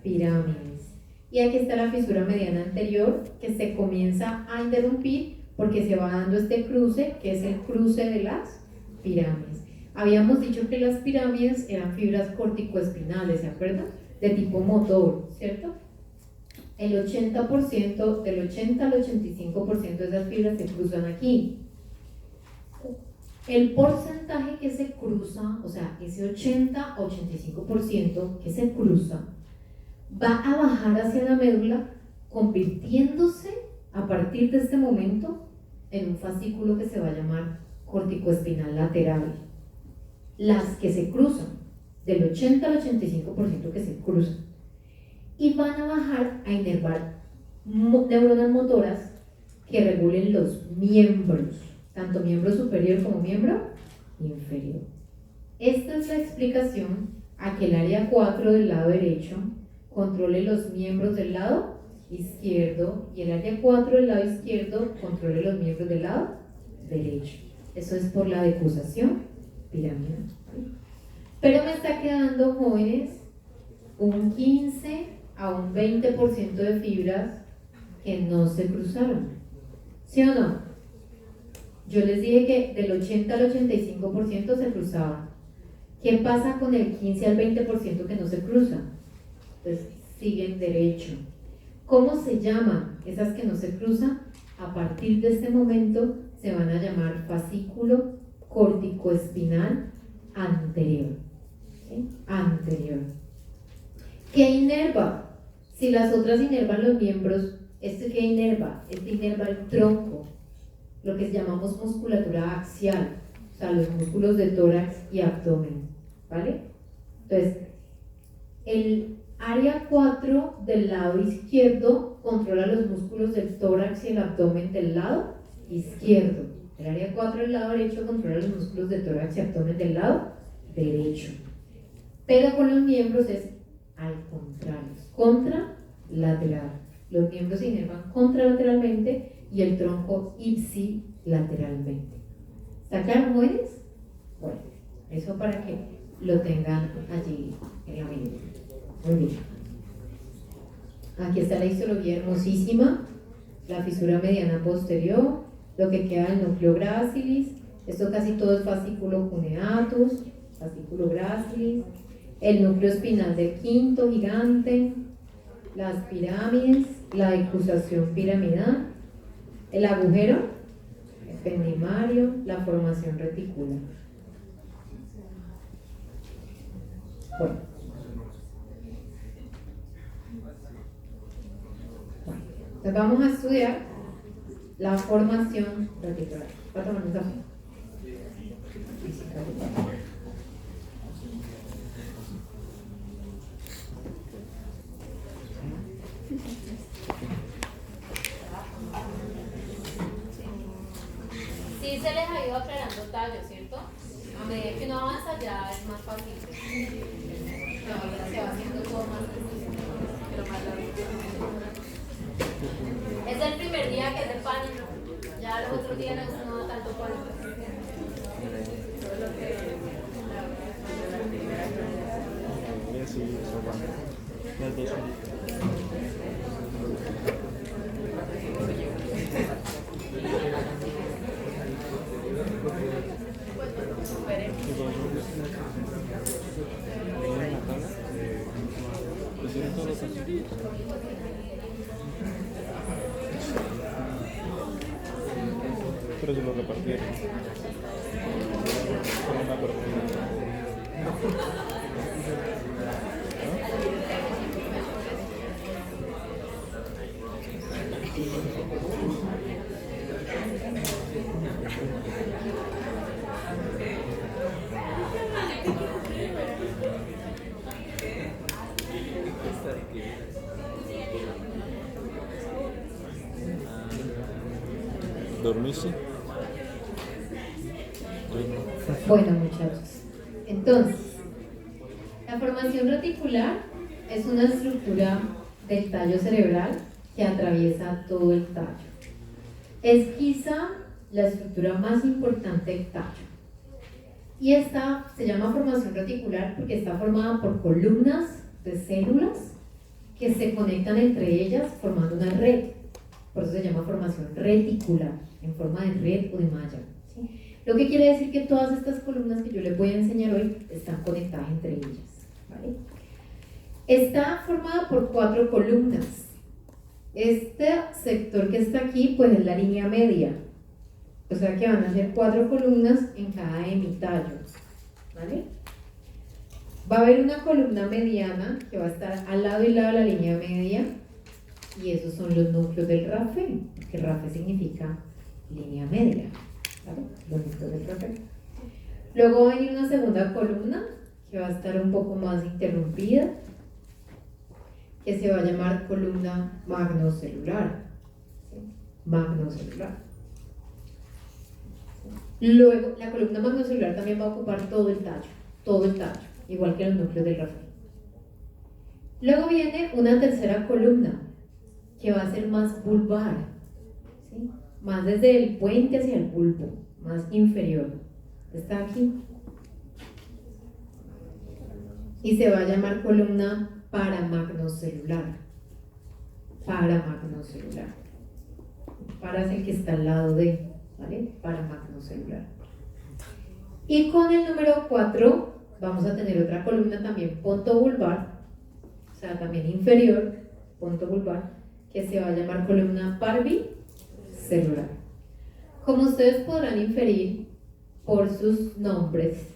Speaker 1: pirámides. Y aquí está la fisura mediana anterior que se comienza a interrumpir porque se va dando este cruce, que es el cruce de las pirámides. Habíamos dicho que las pirámides eran fibras corticoespinales, ¿se acuerdan? De tipo motor, ¿cierto? El 80%, del 80 al 85% de esas fibras se cruzan aquí. El porcentaje que se cruza, o sea, ese 80 o 85% que se cruza, va a bajar hacia la médula, convirtiéndose a partir de este momento en un fascículo que se va a llamar corticoespinal lateral. Las que se cruzan, del 80 al 85% que se cruzan, y van a bajar a inervar neuronas motoras que regulen los miembros, tanto miembro superior como miembro inferior. Esta es la explicación a que el área 4 del lado derecho controle los miembros del lado izquierdo y el área 4 del lado izquierdo controle los miembros del lado derecho. Eso es por la decusación piramidal. Pero me está quedando, jóvenes, un 15 a un 20% de fibras que no se cruzaron. ¿Sí o no? Yo les dije que del 80 al 85% se cruzaban. ¿Qué pasa con el 15 al 20% que no se cruzan? Entonces siguen derecho. ¿Cómo se llaman esas que no se cruzan? A partir de este momento se van a llamar fascículo corticoespinal anterior. ¿Sí? Anterior. ¿Qué inerva? Si las otras inervan los miembros, ¿este qué inerva? Este inerva el tronco, lo que llamamos musculatura axial, o sea, los músculos de tórax y abdomen, ¿vale? Entonces, el área 4 del lado izquierdo controla los músculos del tórax y el abdomen del lado izquierdo. El área 4 del lado derecho controla los músculos de tórax y abdomen del lado derecho. Pero con los miembros es al contrario, contralateral. Los miembros se inervan contralateralmente y el tronco ipsilateralmente. ¿Está claro, jóvenes? Bueno, eso para que lo tengan allí en la mente. Muy bien. Aquí está la histología hermosísima, la fisura mediana posterior, lo que queda del núcleo gracilis. Esto casi todo es fascículo cuneatus, fascículo gracilis, el núcleo espinal del quinto gigante, las pirámides, la decusación piramidal, el agujero ependimario, la formación reticular. Bueno. Entonces vamos a estudiar la formación reticular. ¿Va a tomar un café?
Speaker 3: Sí se les ha ido aclarando tallos, ¿cierto? A medida que uno avanza ya es más fácil. No, ya se va haciendo todo más sencillo, pero más largo. Es el primer día que es el pan, ya los otros días no da tanto pan.
Speaker 4: pero se lo repartieron. Pero no me acuerdo. ¿Dormiste?
Speaker 1: Bueno, muchachos, entonces, la formación reticular es una estructura del tallo cerebral que atraviesa todo el tallo. Es quizá la estructura más importante del tallo. Y esta se llama formación reticular porque está formada por columnas de células que se conectan entre ellas formando una red. Por eso se llama formación reticular, en forma de red o de malla, ¿sí? Lo que quiere decir que todas estas columnas que yo les voy a enseñar hoy están conectadas entre ellas, ¿vale? Está formada por 4 columnas. Este sector que está aquí, pues es la línea media. O sea que van a ser 4 columnas en cada hemitallo, ¿vale? Va a haber una columna mediana que va a estar al lado y lado de la línea media, y esos son los núcleos del RAFE, que RAFE significa línea media, ¿vale? Los núcleos del RAFE. Luego va a venir una segunda columna que va a estar un poco más interrumpida, que se va a llamar columna magnocelular, ¿sí? Magnocelular. Luego, la columna magnocelular también va a ocupar todo el tallo, igual que los núcleos del RAFE. Luego viene una tercera columna, que va a ser más vulvar, ¿sí? Más desde el puente hacia el bulbo, más inferior. Está aquí. Y se va a llamar columna paramagnocelular. Paramagnocelular. Para es el que está al lado de, ¿vale? Paramagnocelular. Y con el número 4 vamos a tener otra columna también pontovulvar, o sea, también inferior, pontovulvar, que se va a llamar columna parvicelular. Como ustedes podrán inferir por sus nombres,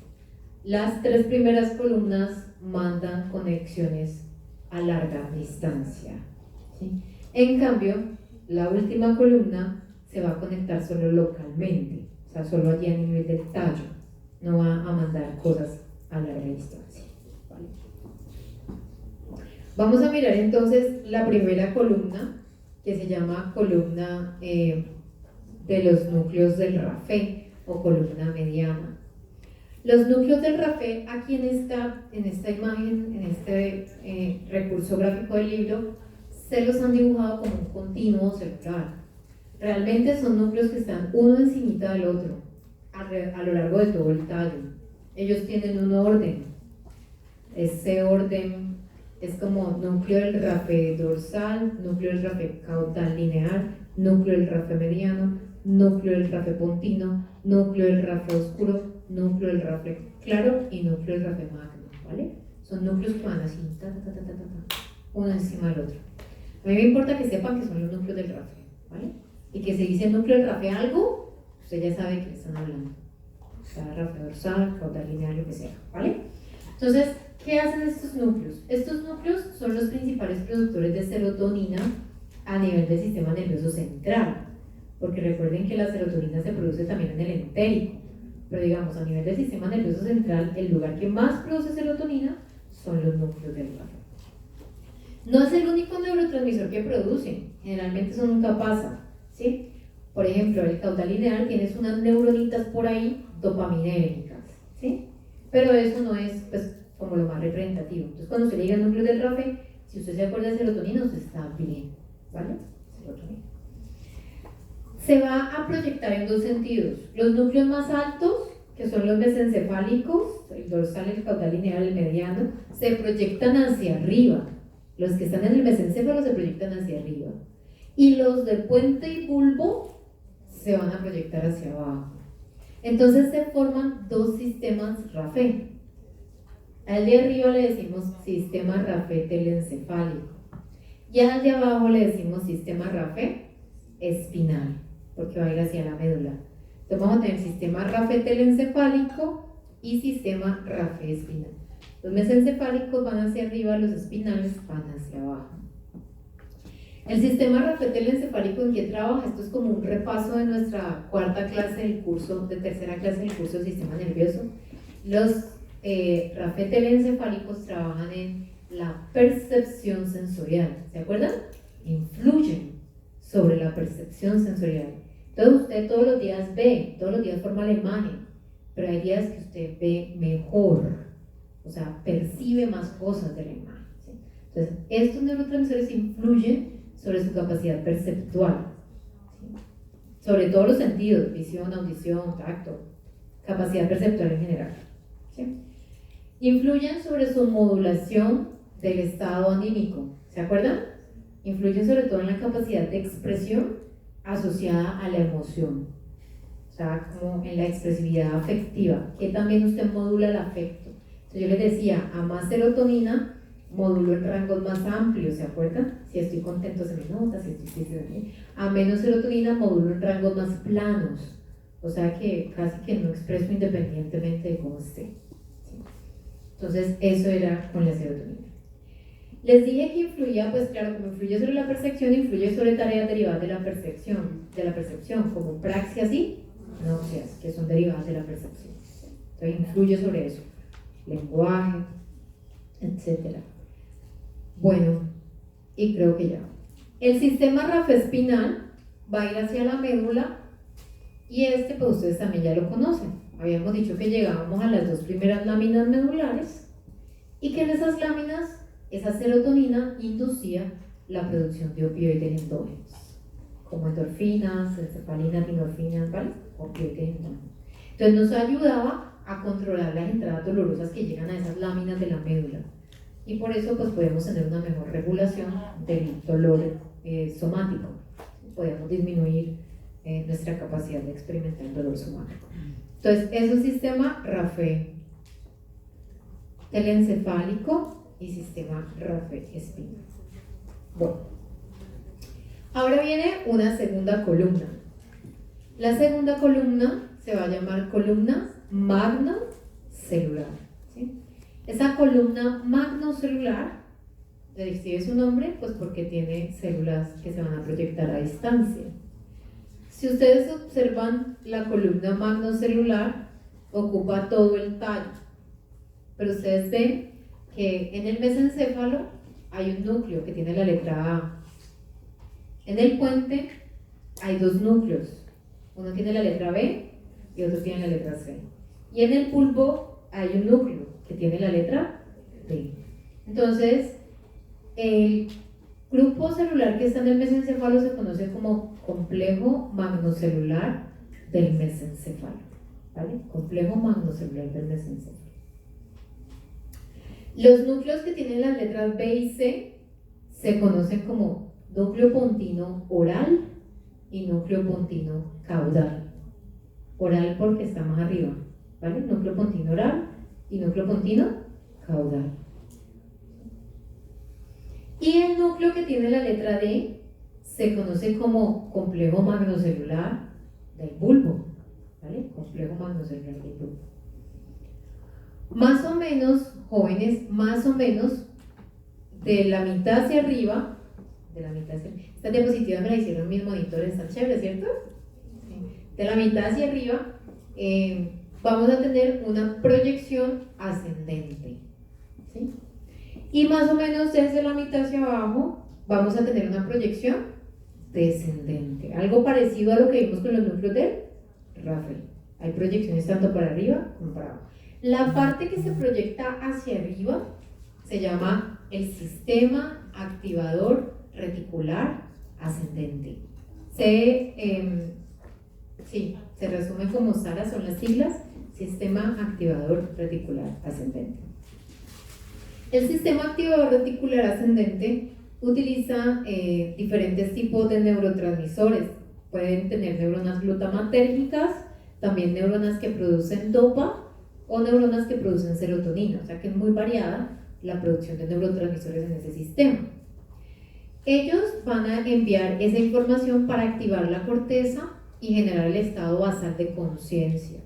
Speaker 1: las 3 primeras columnas mandan conexiones a larga distancia, ¿sí? En cambio, la última columna se va a conectar solo localmente, o sea, solo allí a nivel del tallo, no va a mandar cosas a larga distancia, ¿vale? Vamos a mirar entonces la primera columna, que se llama columna de los núcleos del RAFE o columna mediana. Los núcleos del RAFE, aquí en esta imagen, en este recurso gráfico del libro, se los han dibujado como un continuo celular. Realmente son núcleos que están uno encimita del otro a lo largo de todo el tallo. Ellos tienen un orden. Ese orden es como núcleo del RAFE dorsal, núcleo del RAFE caudal lineal, núcleo del RAFE mediano, núcleo del RAFE pontino, núcleo del RAFE oscuro, núcleo del RAFE claro y núcleo del RAFE magno, ¿vale? Son núcleos que van así, uno encima del otro. A mí me importa que sepan que son los núcleos del RAFE, ¿vale? Y que si dice núcleo del RAFE algo, usted ya sabe que están hablando. O sea, RAFE dorsal, caudal lineal, lo que sea, ¿vale? Entonces, ¿qué hacen estos núcleos? Estos núcleos son los principales productores de serotonina a nivel del sistema nervioso central, porque recuerden que la serotonina se produce también en el entérico, pero digamos a nivel del sistema nervioso central, el lugar que más produce serotonina son los núcleos del RAFE. No es el único neurotransmisor que producen, generalmente eso nunca pasa, ¿sí? Por ejemplo, el caudal lineal tienes unas neuronitas por ahí dopaminérgicas, ¿sí? Pero eso no es, pues, como lo más representativo. Entonces, cuando se le diga el núcleo del RAFE, si usted se acuerda de serotonina, usted está bien, ¿vale? Serotonina. Se va a proyectar en 2 sentidos. Los núcleos más altos, que son los mesencefálicos, el dorsal, el caudal lineal, el mediano, se proyectan hacia arriba. Los que están en el mesencéfalo se proyectan hacia arriba. Y los del puente y bulbo se van a proyectar hacia abajo. Entonces se forman 2 sistemas RAFE. Al de arriba le decimos sistema RAFE telencefálico. Y al de abajo le decimos sistema RAFE espinal, porque va a ir hacia la médula. Entonces vamos a tener sistema RAFE-telencefálico y sistema RAFE-espinal. Los mesencefálicos van hacia arriba, los espinales van hacia abajo. El sistema RAFE-telencefálico, ¿en qué trabaja? Esto es como un repaso de nuestra cuarta clase del curso, de tercera clase del curso de sistema nervioso. Los RAFE-telencefálicos trabajan en la percepción sensorial, ¿se acuerdan? Influyen sobre la percepción sensorial. Entonces usted todos los días ve, todos los días forma la imagen, pero hay días que usted ve mejor, o sea, percibe más cosas de la imagen, ¿sí? Entonces, estos neurotransmisores influyen sobre su capacidad perceptual, ¿sí? Sobre todos los sentidos, visión, audición, tacto, capacidad perceptual en general, ¿sí? Influyen sobre su modulación del estado anímico, ¿se acuerdan? Influyen sobre todo en la capacidad de expresión asociada a la emoción, o sea, como en la expresividad afectiva, que también usted modula el afecto. Entonces yo les decía, a más serotonina, modulo en rangos más amplios, ¿se acuerdan? Si estoy contento se me nota, si estoy triste se me... A menos serotonina, modulo en rangos más planos, o sea que casi que no expreso independientemente de cómo esté, ¿sí? Entonces eso era con la serotonina. Les dije que influía, pues claro, como influye sobre la percepción, influye sobre tareas derivadas de la percepción, como praxias y náuseas, que son derivadas de la percepción. Entonces influye sobre eso, lenguaje, etc. Bueno, y creo que ya. El sistema RAFE-espinal va a ir hacia la médula y pues ustedes también ya lo conocen. Habíamos dicho que llegábamos a las dos primeras láminas medulares y que en esas láminas esa serotonina inducía la producción de opioides endógenos, como endorfinas, encefalina, epinefrina, ¿vale? Opioides endógenos. Entonces nos ayudaba a controlar las entradas dolorosas que llegan a esas láminas de la médula. Y por eso pues podemos tener una mejor regulación del dolor somático. Podemos disminuir nuestra capacidad de experimentar el dolor somático. Entonces, es un sistema RAFE telencefálico y sistema RAFE-espinal. Bueno, ahora viene una segunda columna. La segunda columna se va a llamar columna magnocelular, ¿sí? Esa columna magnocelular recibe su nombre pues porque tiene células que se van a proyectar a distancia. Si ustedes observan, la columna magnocelular ocupa todo el tallo, pero ustedes ven que en el mesencéfalo hay un núcleo que tiene la letra A. En el puente hay dos núcleos, uno tiene la letra B y otro tiene la letra C. Y en el bulbo hay un núcleo que tiene la letra D. Entonces, el grupo celular que está en el mesencéfalo se conoce como complejo magnocelular del mesencéfalo, ¿vale? Complejo magnocelular del mesencéfalo. Los núcleos que tienen las letras B y C se conocen como núcleo pontino oral y núcleo pontino caudal. Oral porque está más arriba, ¿vale? Núcleo pontino oral y núcleo pontino caudal. Y el núcleo que tiene la letra D se conoce como complejo magnocelular del bulbo, ¿vale? Complejo magnocelular del bulbo. Más o menos, jóvenes, más o menos de la mitad hacia arriba, esta diapositiva me la hicieron mis monitores, están chéveres, ¿cierto? Sí. De la mitad hacia arriba vamos a tener una proyección ascendente, ¿sí? Y más o menos desde la mitad hacia abajo vamos a tener una proyección descendente, algo parecido a lo que vimos con los núcleos de RAFE. Hay proyecciones tanto para arriba como para abajo. La parte que se proyecta hacia arriba se llama el sistema activador reticular ascendente. Se resume como SARA, son las siglas, sistema activador reticular ascendente. El sistema activador reticular ascendente utiliza diferentes tipos de neurotransmisores. Pueden tener neuronas glutamatérgicas, también neuronas que producen dopa o neuronas que producen serotonina, o sea que es muy variada la producción de neurotransmisores en ese sistema. Ellos van a enviar esa información para activar la corteza y generar el estado basal de conciencia.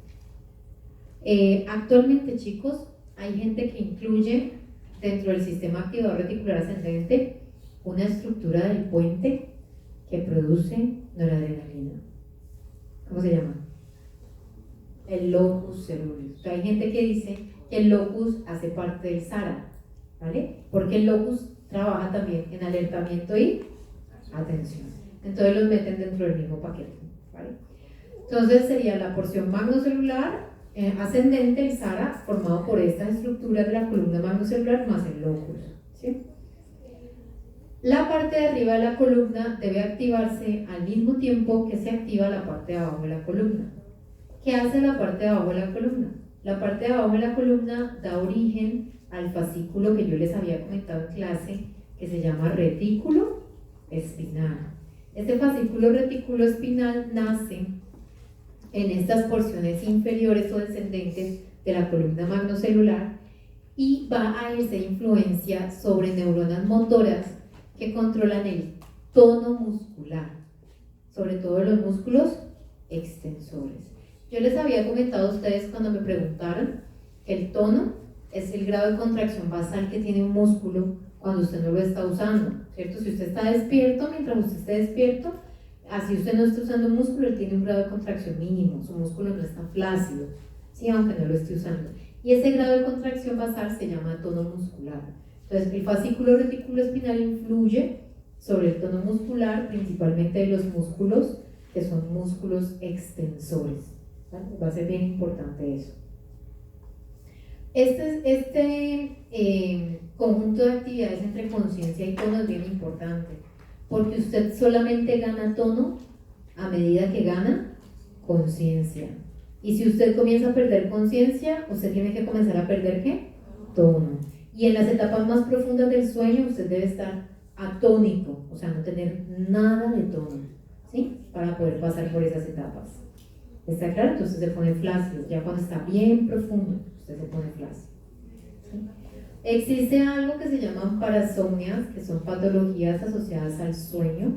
Speaker 1: Actualmente, chicos, hay gente que incluye dentro del sistema activador reticular ascendente una estructura del puente que produce noradrenalina. ¿Cómo se llama? El locus ceruleus. Hay gente que dice que el locus hace parte del SARA, ¿vale? Porque el locus trabaja también en alertamiento y atención. Entonces los meten dentro del mismo paquete, ¿vale? Entonces sería la porción magnocelular ascendente, el SARA, formado por estas estructuras de la columna magnocelular más el locus, ¿sí? La parte de arriba de la columna debe activarse al mismo tiempo que se activa la parte de abajo de la columna. ¿Qué hace la parte de abajo de la columna? La parte de abajo de la columna da origen al fascículo que yo les había comentado en clase, que se llama retículo espinal. Este fascículo retículo espinal nace en estas porciones inferiores o descendentes de la columna magnocelular y va a ejercer influencia sobre neuronas motoras que controlan el tono muscular, sobre todo los músculos extensores. Yo les había comentado a ustedes cuando me preguntaron que el tono es el grado de contracción basal que tiene un músculo cuando usted no lo está usando, ¿cierto? Si usted está despierto, mientras usted esté despierto, así usted no está usando un músculo, él tiene un grado de contracción mínimo, su músculo no está flácido, ¿sí? Aunque no lo esté usando. Y ese grado de contracción basal se llama tono muscular. Entonces, el fascículo retículo espinal influye sobre el tono muscular, principalmente de los músculos que son músculos extensores, ¿vale? Va a ser bien importante eso. Este conjunto de actividades entre conciencia y tono es bien importante, porque usted solamente gana tono a medida que gana conciencia. Y si usted comienza a perder conciencia, usted tiene que comenzar a perder ¿qué? Tono. Y en las etapas más profundas del sueño, usted debe estar atónico, o sea, no tener nada de tono, ¿sí? Para poder pasar por esas etapas. ¿Está claro? Entonces se pone flácido. Ya cuando está bien profundo, usted se pone flácido, ¿sí? Existe algo que se llaman parasomnias, que son patologías asociadas al sueño.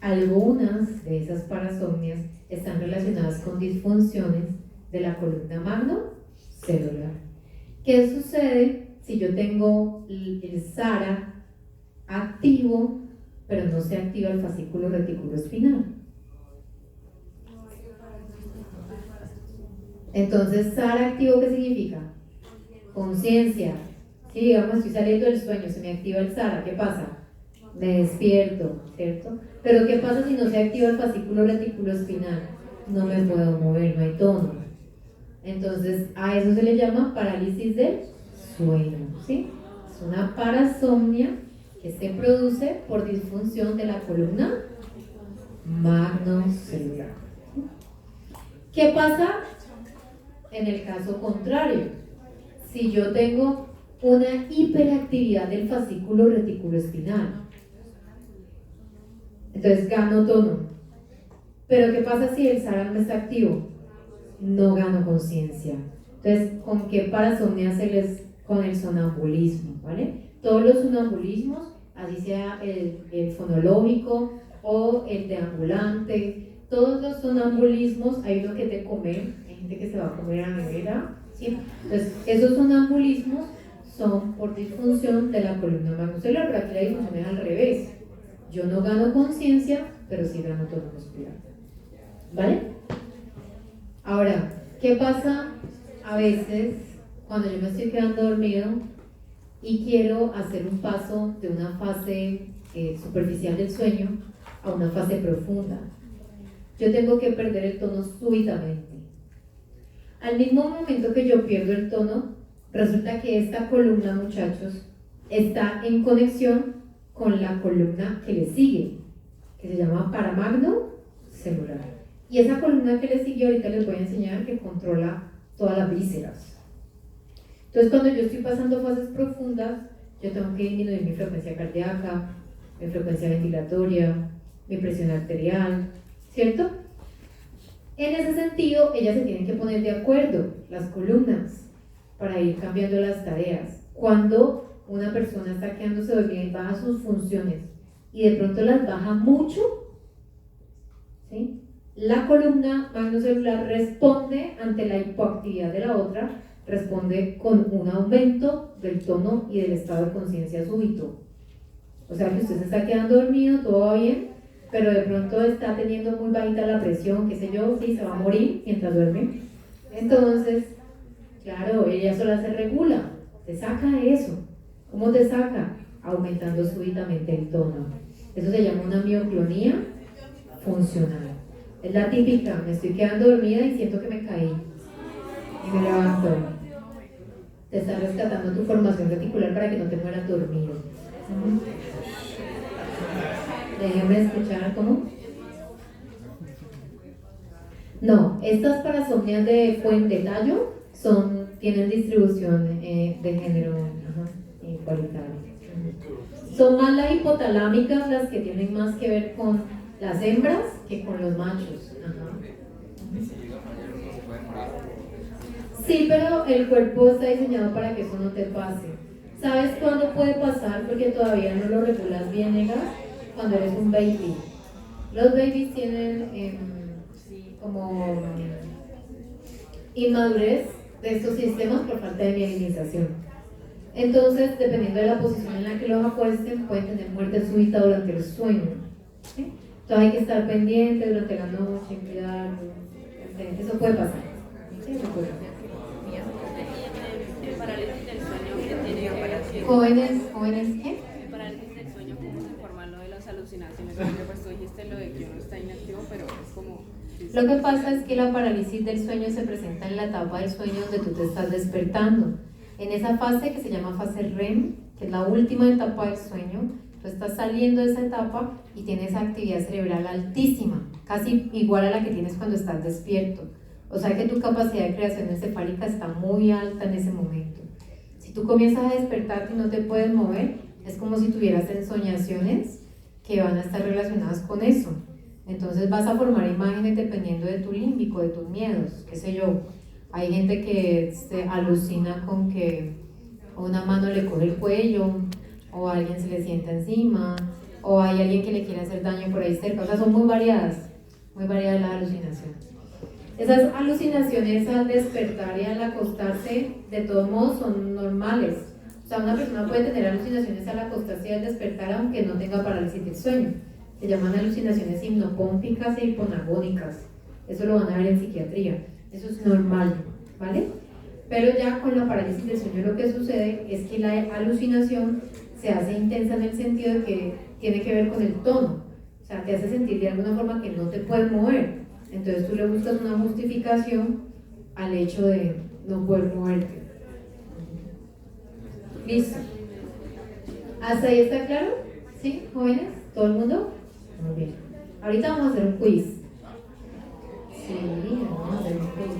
Speaker 1: Algunas de esas parasomnias están relacionadas con disfunciones de la columna magnocelular. ¿Qué sucede si yo tengo el SARA activo, pero no se activa el fascículo retículo espinal? Entonces, SARA activo, ¿qué significa? Conciencia. Si digamos, estoy saliendo del sueño, se me activa el SARA, ¿qué pasa? Me despierto, ¿cierto? Pero ¿qué pasa si no se activa el fascículo retículo espinal? No me puedo mover, no hay tono. Entonces, a eso se le llama parálisis del sueño, ¿sí? Es una parasomnia que se produce por disfunción de la columna magnocelular. ¿Qué pasa en el caso contrario? Si yo tengo una hiperactividad del fascículo retículo espinal, entonces gano tono. Pero ¿qué pasa si el SARA no está activo? No gano conciencia. Entonces, ¿con qué parasomnia con el sonambulismo, ¿vale? Todos los sonambulismos, así sea el fonológico o el deambulante, todos los sonambulismos, hay uno que es de comer, hay gente que se va a comer a la nevera, ¿sí? Entonces, esos sonambulismos son por disfunción de la columna magnocelular, pero aquí la disfunción es al revés. Yo no gano conciencia, pero sí gano tono muscular, ¿vale? Ahora, ¿qué pasa a veces cuando yo me estoy quedando dormido y quiero hacer un paso de una fase superficial del sueño a una fase profunda? Yo tengo que perder el tono súbitamente. Al mismo momento que yo pierdo el tono, resulta que esta columna, muchachos, está en conexión con la columna que le sigue, que se llama paramagnocelular. Y esa columna que le sigue, ahorita les voy a enseñar, que controla todas las vísceras. Entonces, cuando yo estoy pasando fases profundas, yo tengo que disminuir mi frecuencia cardíaca, mi frecuencia ventilatoria, mi presión arterial, ¿cierto? En ese sentido, ellas se tienen que poner de acuerdo, las columnas, para ir cambiando las tareas. Cuando una persona está quedándose dormida y baja sus funciones y de pronto las baja mucho, ¿sí? La columna magnocelular responde ante la hipoactividad de la otra, responde con un aumento del tono y del estado de conciencia súbito. O sea que usted se está quedando dormido, todo va bien, pero de pronto está teniendo muy bajita la presión, qué sé yo, sí, se va a morir mientras duerme. Entonces, claro, ella sola se regula, te saca de eso. ¿Cómo te saca? Aumentando súbitamente el tono. Eso se llama una mioclonía funcional. Es la típica, me estoy quedando dormida y siento que me caí y me levanto. Te está rescatando tu formación reticular para que no te mueras dormido. Déjenme escuchar, ¿cómo? No, estas parasomnias de Fuente Tallo tienen distribución de género igualitario. Son más las hipotalámicas las que tienen más que ver con las hembras que con los machos. Sí, pero el cuerpo está diseñado para que eso no te pase. ¿Sabes cuándo puede pasar? Porque todavía no lo regulas bien, Negas. Cuando eres un baby. Los babies tienen como inmadurez de estos sistemas por falta de mielinización. Entonces, dependiendo de la posición en la que los acuesten, pueden tener muerte súbita durante el sueño. ¿Sí? Entonces hay que estar pendiente durante la noche, cuidarlo. Eso puede pasar. ¿Sí? Eso puede pasar.
Speaker 4: Parálisis del sueño que tiene
Speaker 1: ¿Jóvenes qué?
Speaker 4: el parálisis del sueño, ¿cómo se forma lo de las alucinaciones? Porque pues tú dijiste lo de que uno está inactivo, pero es como...
Speaker 1: Lo que pasa es que la parálisis del sueño se presenta en la etapa del sueño donde tú te estás despertando. En esa fase que se llama fase REM, que es la última etapa del sueño, tú estás saliendo de esa etapa y tienes actividad cerebral altísima, casi igual a la que tienes cuando estás despierto. O sea que tu capacidad de creación encefálica está muy alta en ese momento. Si tú comienzas a despertarte y no te puedes mover, es como si tuvieras ensoñaciones que van a estar relacionadas con eso. Entonces vas a formar imágenes dependiendo de tu límbico, de tus miedos, qué sé yo. Hay gente que se alucina con que una mano le coge el cuello, o alguien se le sienta encima, o hay alguien que le quiere hacer daño por ahí cerca. O sea, son muy variadas las alucinaciones. Esas alucinaciones al despertar y al acostarse, de todos modos, son normales. O sea, una persona puede tener alucinaciones al acostarse y al despertar, aunque no tenga parálisis del sueño. Se llaman alucinaciones hipnopómpicas e hiponagónicas. Eso lo van a ver en psiquiatría. Eso es normal, ¿vale? Pero ya con la parálisis del sueño lo que sucede es que la alucinación se hace intensa en el sentido de que tiene que ver con el tono. O sea, te hace sentir de alguna forma que no te puedes mover. Entonces tú le buscas una justificación al hecho de no poder moverte. ¿Listo? ¿Hasta ahí está claro? ¿Sí, jóvenes? ¿Todo el mundo? Muy bien. Ahorita vamos a hacer un quiz. Sí, vamos a hacer un quiz.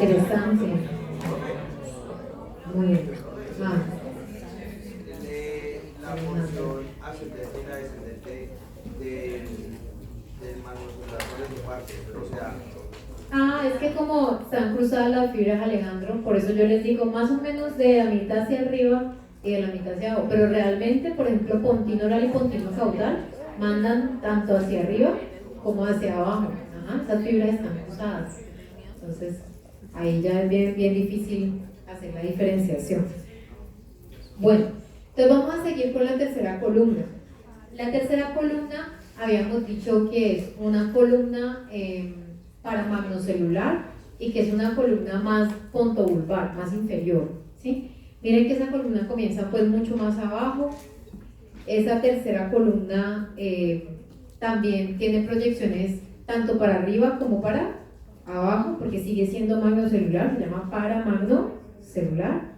Speaker 1: Interesante. Muy bien.
Speaker 2: La función ascendente y la descendente del magnocelular de su parte, o sea...
Speaker 1: Es que como están cruzadas las fibras, Alejandro, por eso yo les digo más o menos de la mitad hacia arriba y de la mitad hacia abajo, pero realmente, por ejemplo, pontino oral y pontino caudal mandan tanto hacia arriba como hacia abajo. Esas fibras están cruzadas, entonces ahí ya es bien difícil hacer la diferenciación. Bueno, entonces vamos a seguir con la tercera columna. La tercera columna habíamos dicho que es una columna paramagnocelular y que es una columna más pontobulbar, más inferior, ¿sí? Miren que esa columna comienza pues mucho más abajo. Esa tercera columna también tiene proyecciones tanto para arriba como para abajo, porque sigue siendo magnocelular, se llama paramagnocelular.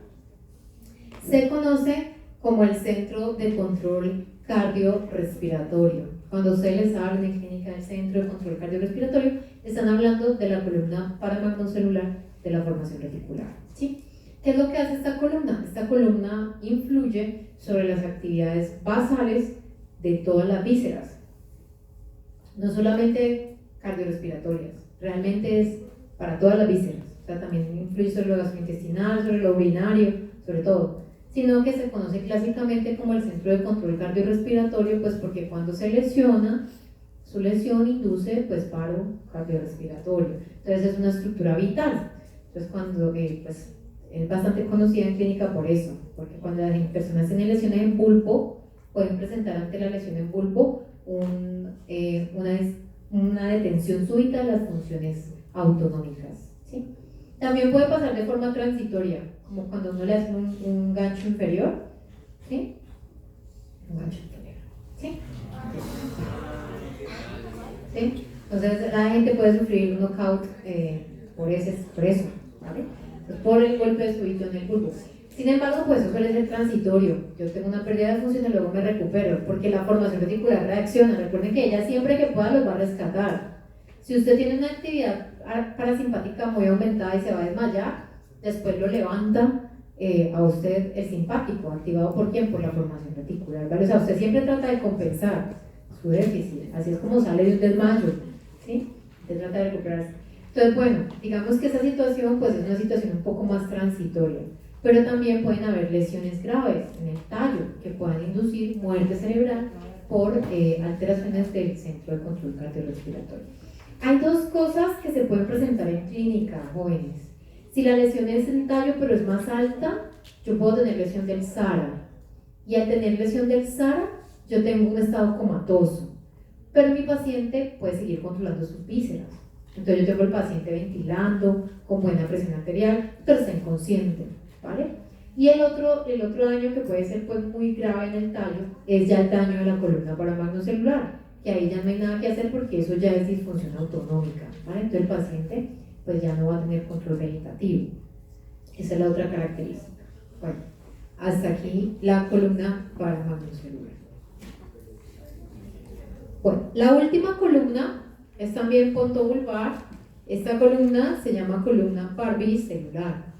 Speaker 1: Se conoce como el centro de control cardiorrespiratorio. Cuando ustedes les hablan en clínica del centro de control cardiorrespiratorio, están hablando de la columna paramagnocelular de la formación reticular, ¿sí? ¿Qué es lo que hace esta columna? Esta columna influye sobre las actividades basales de todas las vísceras, no solamente cardiorrespiratorias, realmente es para todas las vísceras. O sea, también influye sobre lo gastrointestinal, sobre lo urinario, sobre todo. sino que se conoce clásicamente como el centro de control cardiorrespiratorio, pues porque cuando se lesiona, su lesión induce pues paro cardiorrespiratorio. Entonces es una estructura vital. Entonces cuando pues, es bastante conocida en clínica por eso, porque cuando las personas tienen lesiones en bulbo, pueden presentar ante la lesión en bulbo una detención súbita de las funciones autonómicas, ¿sí? También puede pasar de forma transitoria, como cuando uno le hace un gancho inferior, ¿sí? Un gancho inferior, ¿sí? ¿Sí? Entonces la gente puede sufrir un knockout por eso, ¿vale? Entonces, por el golpe súbito en el bulbo. Sin embargo, pues eso suele ser transitorio. Yo tengo una pérdida de función y luego me recupero, porque la formación reticular reacciona. Recuerden que ella siempre que pueda los va a rescatar. Si usted tiene una actividad parasimpática muy aumentada y se va a desmayar, después lo levanta a usted el simpático, activado ¿por quién? Por la formación reticular, ¿vale? O sea, usted siempre trata de compensar su déficit, así es como sale de un desmayo, ¿sí? Usted trata de recuperarse. Entonces, bueno, digamos que esa situación pues es una situación un poco más transitoria, pero también pueden haber lesiones graves en el tallo que puedan inducir muerte cerebral por alteraciones del centro de control cardiorrespiratorio. Hay dos cosas que se pueden presentar en clínica, jóvenes. Si la lesión es en tallo pero es más alta, yo puedo tener lesión del SARA, y al tener lesión del SARA yo tengo un estado comatoso, pero mi paciente puede seguir controlando sus vísceras. Entonces yo tengo el paciente ventilando, con buena presión arterial, pero está inconsciente, ¿vale? Y el otro daño que puede ser pues muy grave en el tallo es ya el daño de la columna paramagnocelular, que ahí ya no hay nada que hacer porque eso ya es disfunción autonómica, ¿vale? Entonces el paciente pues ya no va a tener control vegetativo. Esa es la otra característica. Bueno, hasta aquí la columna paramagnocelular. Bueno, la última columna es también pontobulbar. Esta columna se llama columna parvicelular.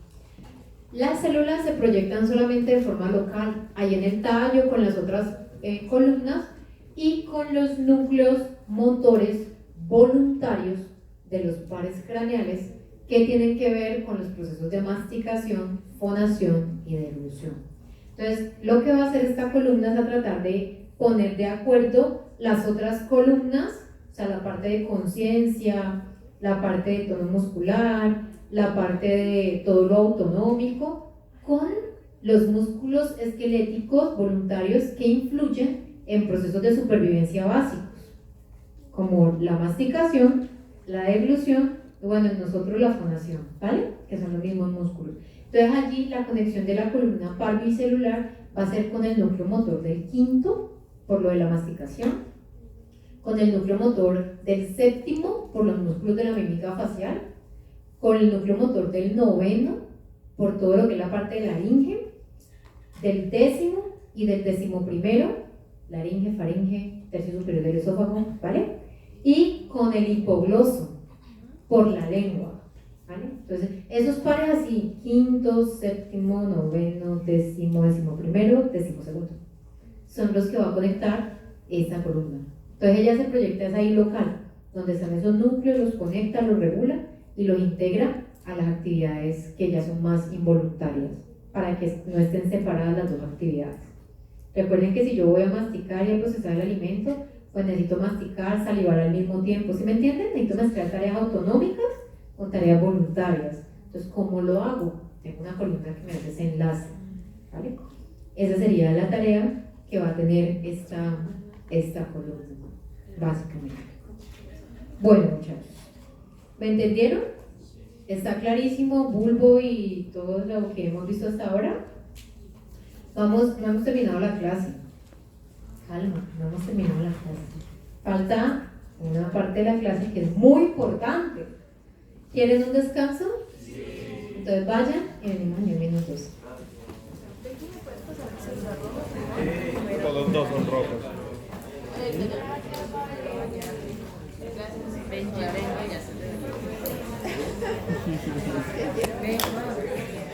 Speaker 1: Las células se proyectan solamente de forma local, ahí en el tallo con las otras columnas y con los núcleos motores voluntarios de los pares craneales que tienen que ver con los procesos de masticación, fonación y deglución. Entonces, lo que va a hacer esta columna es a tratar de poner de acuerdo las otras columnas, o sea, la parte de conciencia, la parte de tono muscular, la parte de todo lo autonómico, con los músculos esqueléticos voluntarios que influyen en procesos de supervivencia básicos, como la masticación, la deglución, y bueno, en nosotros la fonación, ¿vale? Que son los mismos músculos. Entonces allí la conexión de la columna parvicelular va a ser con el núcleo motor del quinto, por lo de la masticación, con el núcleo motor del séptimo, por los músculos de la mímica facial, con el núcleo motor del noveno, por todo lo que es la parte de laringe, del décimo y del decimoprimero, laringe, faringe, tercio superior del esófago, ¿vale? Y con el hipogloso, por la lengua, ¿vale? Entonces, esos pares así, quinto, séptimo, noveno, décimo, decimoprimero, decimosegundo, son los que va a conectar esta columna. Entonces ella se proyecta ahí local, donde están esos núcleos, los conecta, los regula y los integra a las actividades que ya son más involuntarias, para que no estén separadas las dos actividades. Recuerden que si yo voy a masticar y a procesar el alimento, pues necesito masticar, salivar al mismo tiempo, ¿sí me entienden? Necesito mezclar tareas autonómicas con tareas voluntarias. Entonces, ¿cómo lo hago? Tengo una columna que me hace ese enlace, ¿vale? Esa sería la tarea que va a tener esta columna, básicamente. Bueno, muchachos, ¿me entendieron? ¿Está clarísimo bulbo y todo lo que hemos visto hasta ahora? No hemos terminado la clase. Calma, no hemos terminado la clase. Falta una parte de la clase que es muy importante. ¿Quieren un descanso? Sí. Entonces vayan y venimos en minutos.
Speaker 5: Todos dos son rojos.
Speaker 4: Ven, ya se